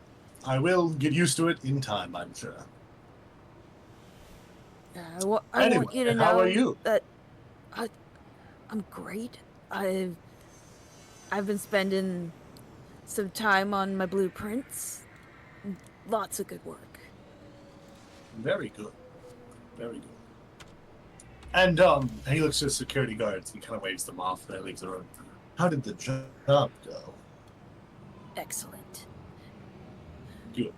I will get used to it in time, I'm sure. I want you to know how are you? that I'm great. I've been spending some time on my blueprints. Lots of good work. Very good. Very good. And he looks to the security guards and kind of waves them off and leaves the room. How did the job go? Excellent. Good.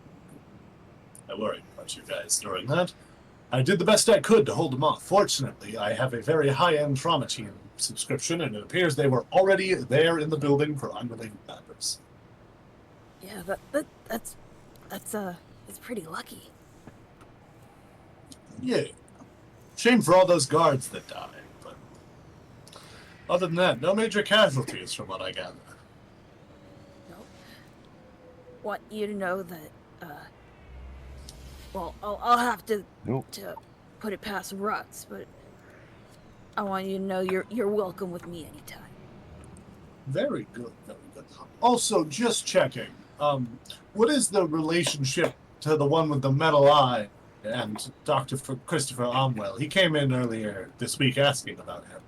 I worried about you guys during that. I did the best I could to hold them off. Fortunately, I have a very high-end trauma team subscription, and it appears they were already there in the building for unrelated matters. Yeah, that's pretty lucky. Yeah. Shame for all those guards that died, but other than that, no major casualties from what I gather. No. Want you to know that, well, I'll have to put it past Ruts, but I want you to know you're welcome with me anytime. Very good, very good. Also, just checking, what is the relationship to the one with the metal eye and Dr. Christopher Omwell? He came in earlier this week asking about him.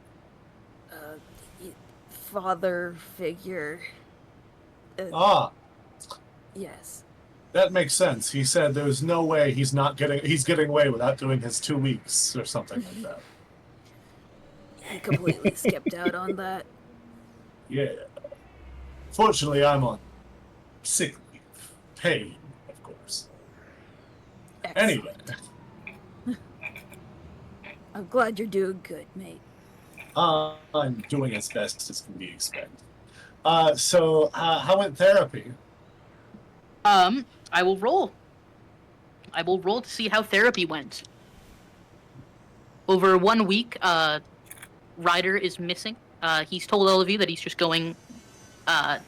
Father figure. Yes. That makes sense. He said there's no way he's getting away without doing his 2 weeks or something like that. He completely skipped out on that. Yeah. Fortunately, I'm on sick leave. Paid, of course. Excellent. Anyway. I'm glad you're doing good, mate. I'm doing as best as can be expected. So how went therapy? I will roll. I will roll to see how therapy went. Over 1 week, Ryder is missing. He's told all of you that he's just going, a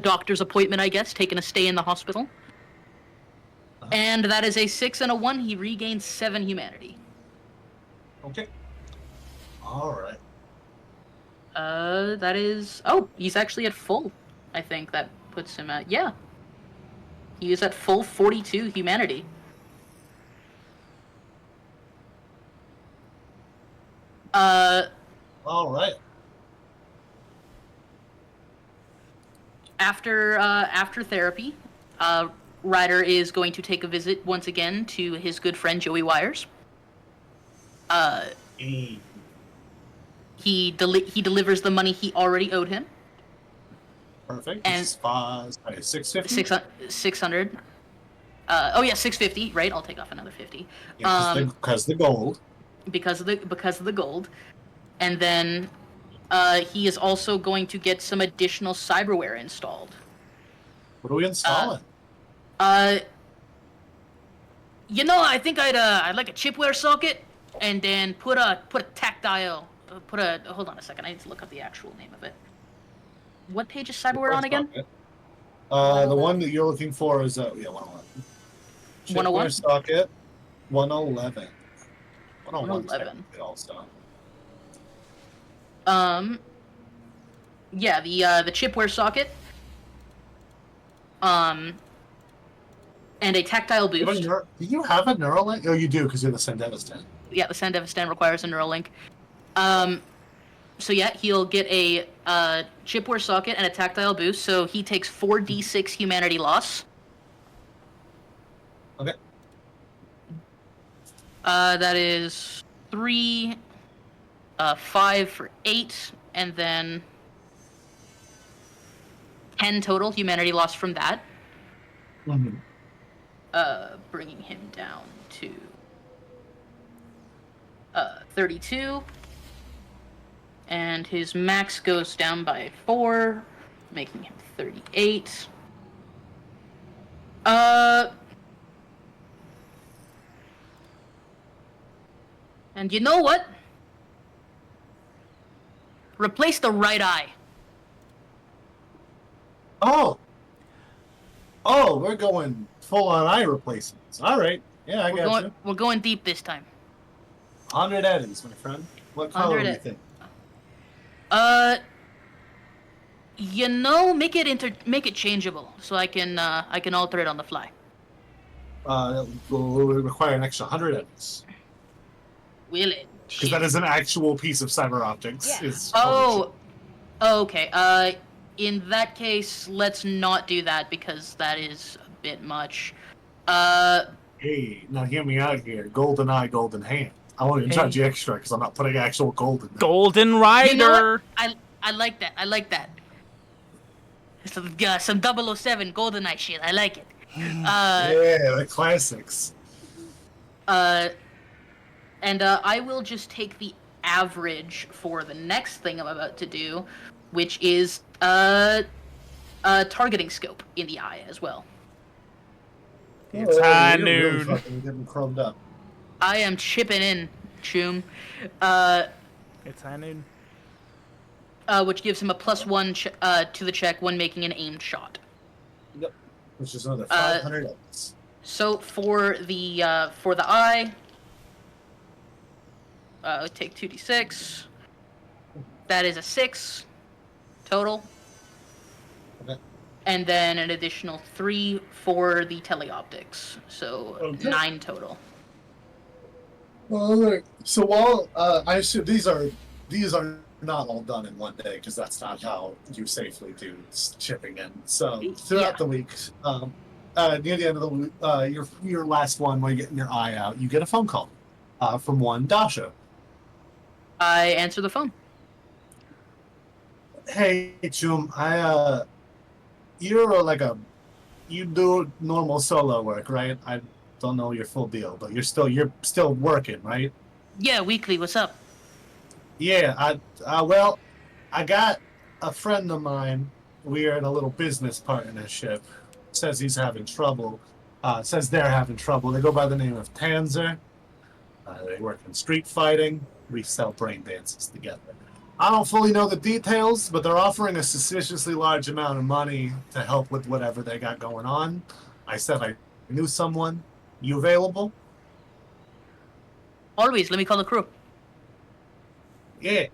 doctor's appointment, I guess, taking a stay in the hospital. And that is a 6 and a 1. He regains 7 humanity. Okay. All right. That is... Oh, he's actually at full. I think that puts him at... Yeah. He is at full 42 humanity. All right. After therapy, Ryder is going to take a visit once again to his good friend Joey Wires. He delivers the money he already owed him. Perfect. And 650. 600. Oh yeah, 650. Right. I'll take off another 50. Yeah, because the gold. Because of the gold, and then he is also going to get some additional cyberware installed. What are we installing? I think I'd like a chipware socket, and then put a tactile. Hold on a second. I need to look up the actual name of it. What page is cyberware on again? The one that you're looking for is 111. 101 socket 111. 111. Also. Yeah, the chipware socket. And a tactile boost. Do you have a neural link? Oh, you do, because you're the Sandevistan. Yeah, the Sandevistan requires a neural link. So yeah, he'll get a chipware socket and a tactile boost, so he takes 4d6 humanity loss. Okay. That is 3, 5 for 8, and then 10 total humanity loss from that. Mm-hmm. Bringing him down to 32. And his max goes down by 4, making him 38. And you know what? Replace the right eye. Oh, we're going full on eye replacements. All right. Yeah, I got you. We're going deep this time. 100 eddies, my friend. What color do you think? Make it changeable so I can alter it on the fly. Will require an extra 100 eddies. Will it? Because that is an actual piece of cyber optics. Yeah. Okay. In that case, let's not do that because that is a bit much. Hey, now hear me out here. Golden eye, golden hand. I want to charge you extra because I'm not putting actual gold in there. Golden Rider. You know what? I like that. Some 007 GoldenEye shit. I like it. Yeah, the classics. And I will just take the average for the next thing I'm about to do, which is targeting scope in the eye as well. It's high noon. Really fucking getting chromed up. I am chipping in, Choom. It's high noon. Which gives him a +1 to the check when making an aimed shot. Yep. Which is another 500 eddies. So for the eye, take 2d6. That is a 6 total. Okay. And then an additional 3 for the teleoptics. So 9 total. Well, so while I assume these are not all done in one day because that's not how you safely do chipping in. So throughout the week, near the end of the week, your last one where you're getting your eye out, you get a phone call from one Dasha. I answer the phone. Hey, Chum, you do normal solo work, right? I don't know your full deal, but you're still working, right? Yeah, weekly. What's up? Yeah, well, I got a friend of mine. We're in a little business partnership. Says he's having trouble. Says they're having trouble. They go by the name of Tanzer. They work in street fighting. We sell brain dances together. I don't fully know the details, but they're offering a suspiciously large amount of money to help with whatever they got going on. I said I knew someone. You available? Always. Let me call the crew. Yeah.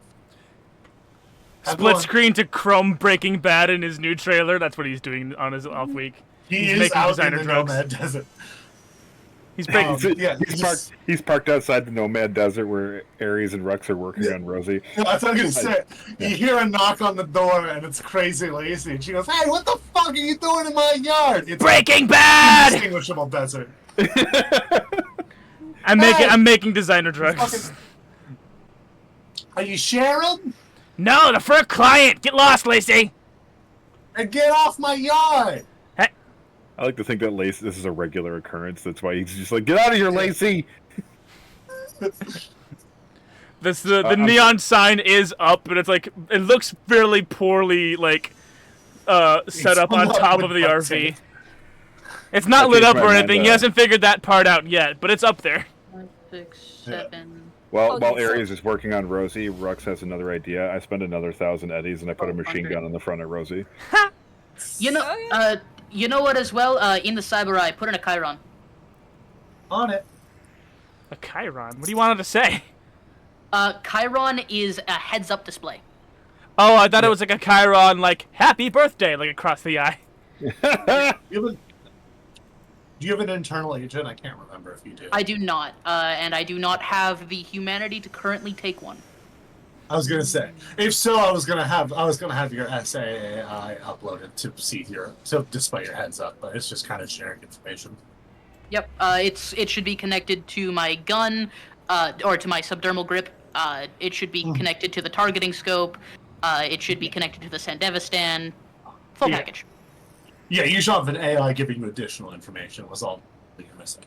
Split screen to Chrome Breaking Bad in his new trailer. That's what he's doing on his off week. He's making out designer in the drugs. Nomad Desert. He's breaking. He's parked outside the Nomad Desert where Ares and Rux are working on Rosie. That's what I'm gonna say. You hear a knock on the door, and it's Crazy Lacey, and she goes, "Hey, what the fuck are you doing in my yard?" It's Breaking Bad. Indistinguishable desert. I'm making designer drugs. Are you sharing? No, they're for a client. Get lost, Lacey. And get off my yard. I like to think that Lacey, this is a regular occurrence. That's why he's just like, get out of here, Lacey. The neon sign is up, but it's like it looks fairly poorly set up on top of the RV. It's not lit up or anything. He hasn't figured that part out yet, but it's up there. 5, 6, 7. While Ares is working on Rosie, Rux has another idea. I spend another 1,000 eddies and I put a machine gun on the front of Rosie. You know what as well? In the Cyber Eye, put in a Chiron. On it. A Chiron? What do you want it to say? Chiron is a heads-up display. Oh, I thought it was like a Chiron, like, happy birthday, like across the eye. Do you have an internal agent? I can't remember if you do. I do not, and I do not have the humanity to currently take one. I was gonna say, if so, I was gonna have your SAI uploaded to display your heads up, but it's just kind of sharing information. Yep, it should be connected to my gun, or to my subdermal grip. It should be connected to the targeting scope. It should be connected to the Sandevistan. Full package. Yeah, you should have an AI giving you additional information. Was all you're missing.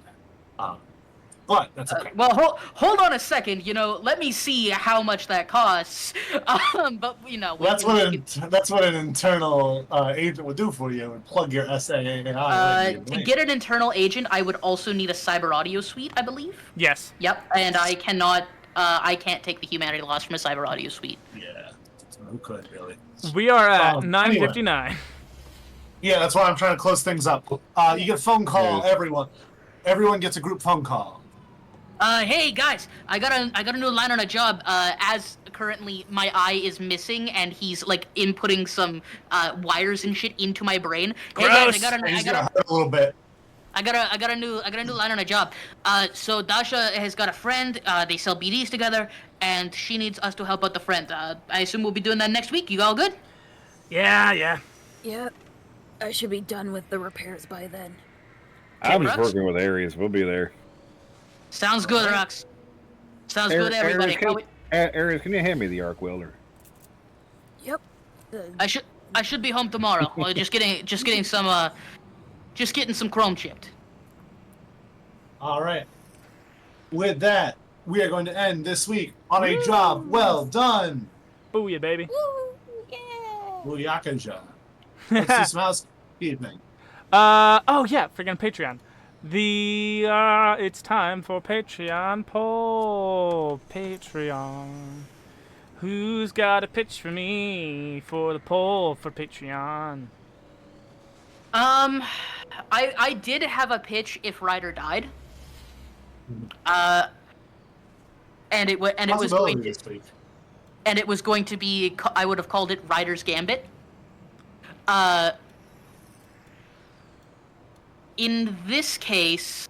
But that's okay. Well, hold on a second. Let me see how much that costs. But that's what an internal agent would do for you and plug your SAI. To get an internal agent, I would also need a cyber audio suite, I believe. Yes. Yep, and I cannot. I can't take the humanity loss from a cyber audio suite. Yeah, who could really? We are at 9:59. Anyway. Yeah, that's why I'm trying to close things up. You get a phone call. Everyone gets a group phone call. Hey guys, I got a new line on a job. As currently my eye is missing, and he's like inputting some wires and shit into my brain. Gross. Hey guys, I got a little bit. I got a new line on a job. So Dasha has got a friend. They sell BDs together, and she needs us to help out the friend. I assume we'll be doing that next week. You all good? Yeah. Yep. I should be done with the repairs by then. I'm just working with Ares. We'll be there. Sounds good, Rox. Sounds good, everybody. Ares, can you hand me the arc welder? Yep. I should be home tomorrow. Well, just getting some chrome chipped. All right. With that, we are going to end this week on a job well done. Booyah, baby. Woo! Yeah! Booyaka job. Let's do some housekeeping. Oh yeah, freaking Patreon. It's time for Patreon poll. Patreon. Who's got a pitch for me for the poll for Patreon? I did have a pitch if Ryder died. And it was going to be, I would have called it Ryder's Gambit. In this case,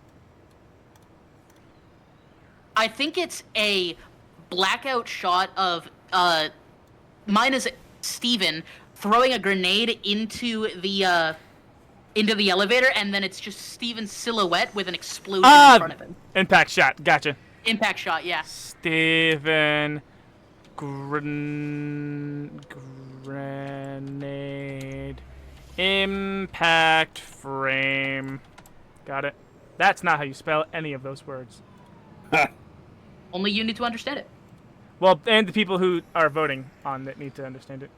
I think it's a blackout shot of mine is Steven throwing a grenade into the elevator, and then it's just Steven's silhouette with an explosion in front of him. Impact shot, gotcha. Impact shot, yeah. Steven grenade Impact frame. Got it. That's not how you spell any of those words. Only you need to understand it. Well, and the people who are voting on it need to understand it.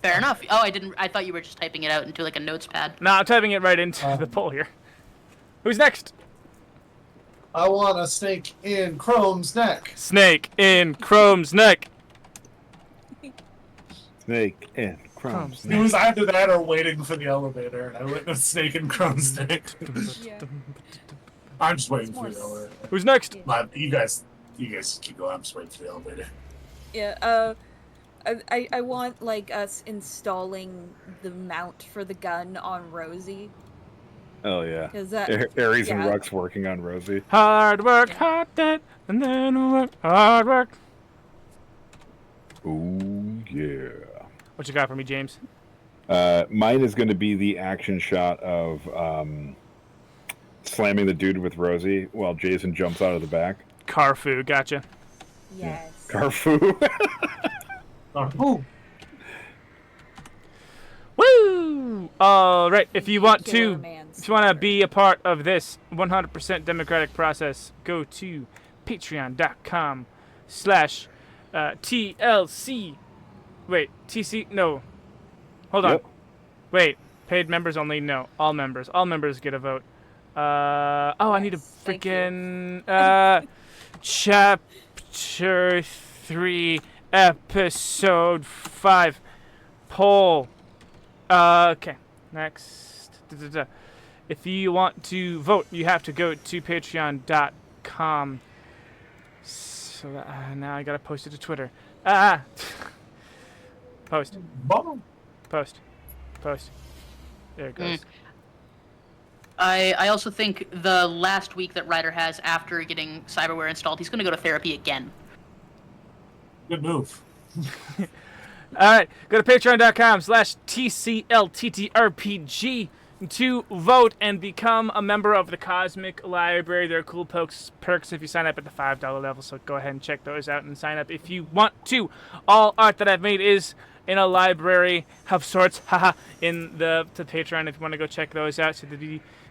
Fair enough. Oh, I thought you were just typing it out into like a notes pad. No, I'm typing it right into the poll here. Who's next? I want a snake in Chrome's neck. Snake in Chrome's neck. Snake in Chrome's It neck. was either that or waiting for the elevator, and I went with snake in Chrome's neck. Yeah. I'm just waiting It's for more the elevator. Who's next? But you guys keep going. I'm just waiting for the elevator. Yeah, I want, like, us installing the mount for the gun on Rosie. Oh yeah. 'Cause that, Aries and yeah. Rux working on Rosie. Hard work, hard that, and then work, hard work. Ooh yeah. What you got for me, James? Mine is going to be the action shot of slamming the dude with Rosie while Jason jumps out of the back. Carfu, gotcha. yes. Carfu. Oh, Woo! All right. If you want Killer to, man's if you want to sweater. be a part of this 100% democratic process, go to patreon.com/TLC. Wait, TC? No. Hold on. Yep. Wait. Paid members only? No. All members. All members get a vote. Oh, I need a Thank you. freaking chapter 3, episode 5 poll. Okay. Next. If you want to vote, you have to go to patreon.com. So now I gotta post it to Twitter. Post. bubble. Post. There it goes. I also think the last week that Ryder has after getting cyberware installed, he's going to go to therapy again. Good move. All right, go to patreon.com/TCLTTRPG to vote and become a member of the Cosmic Library. There are cool perks if you sign up at the $5 level, so go ahead and check those out and sign up if you want to. All art that I've made is in a library of sorts, in the Patreon if you want to go check those out. So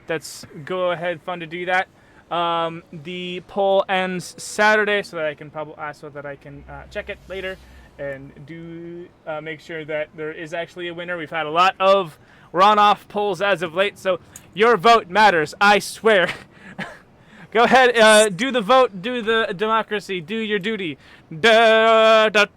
that's go ahead, fun to do that. The poll ends Saturday, so that I can check it later and do make sure that there is actually a winner. We've had a lot of runoff polls as of late, so your vote matters. I swear. Go ahead, do the vote, do the democracy, do your duty. The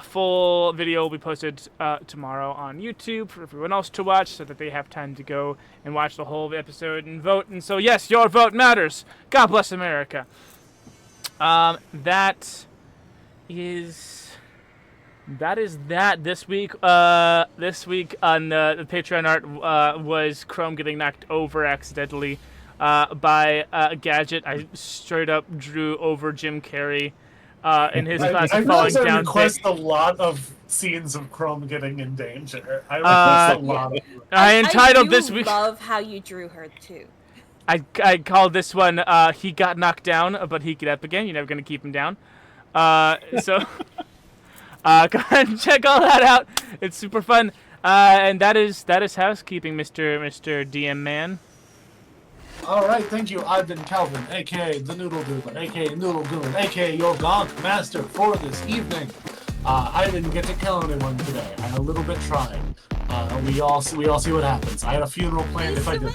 full video will be posted tomorrow on YouTube for everyone else to watch, so that they have time to go and watch the whole episode and vote. And so, yes, your vote matters. God bless America. That is that this week. This week on the Patreon art was Chrome getting knocked over accidentally by a gadget. I straight up drew over Jim Carrey in his class I falling realize I down. request a lot of scenes of Chrome getting in danger. I request a lot of I entitled this I week. love how you drew her too. I called this one "He Got Knocked Down, but He Get Up Again." You're never gonna keep him down. So go ahead and check all that out. It's super fun. And that is housekeeping, Mr. DM Man. All right, thank you. I've been Calvin, aka the Noodledoodler, aka Noodle Goon, aka your Gonk Master for this evening. I didn't get to kill anyone today. I a little bit tried. We all see what happens. I had a funeral planned if I did.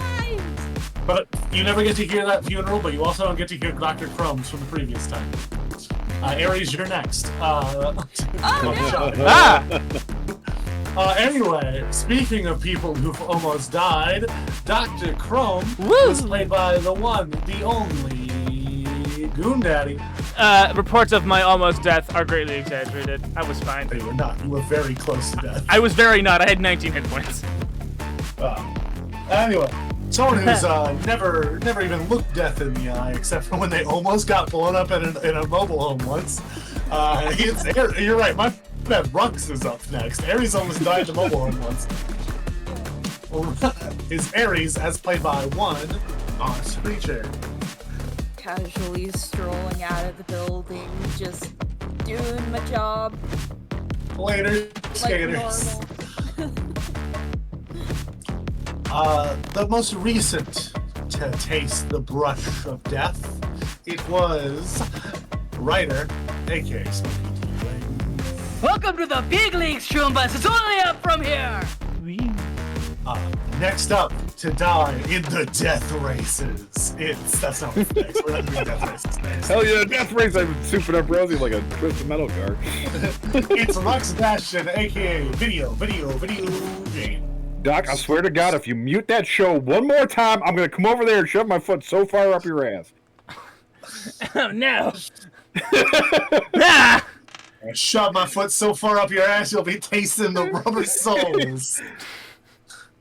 But you never get to hear that funeral, but you also don't get to hear Dr. Crumbs from the previous time. Aries, you're next. Anyway, speaking of people who've almost died, Dr. Chrome was played by the one, the only Goon Daddy. Reports of my almost death are greatly exaggerated. I was fine. You were not. You were very close to death. I was very not. I had 19 hit points. Anyway, someone who's never even looked death in the eye, except for when they almost got blown up in a mobile home once. You're right. My bad. Rux is up next. Aries almost died in a mobile home once. Is Aries, as played by one honest creature. Casually strolling out of the building, just doing my job. Later, like skaters. normal. The most recent to taste the brush of death, it was Ryder, aka SmoakyDBlaze. Welcome to the big leagues, Chumbas. It's only up from here. Next up to die in the death races, that's not what's next. We're not doing death races next. Hell yeah, death race! I'm souping up Rosie like a twisted metal car. It's Lux Bastion, aka video game. Doc, I swear to God, if you mute that show one more time, I'm gonna come over there and shove my foot so far up your ass. Oh no! Ah! I shove my foot so far up your ass, you'll be tasting the rubber soles.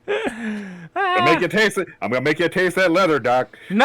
I'm gonna make you taste it. I'm gonna make you taste that leather, Doc. No!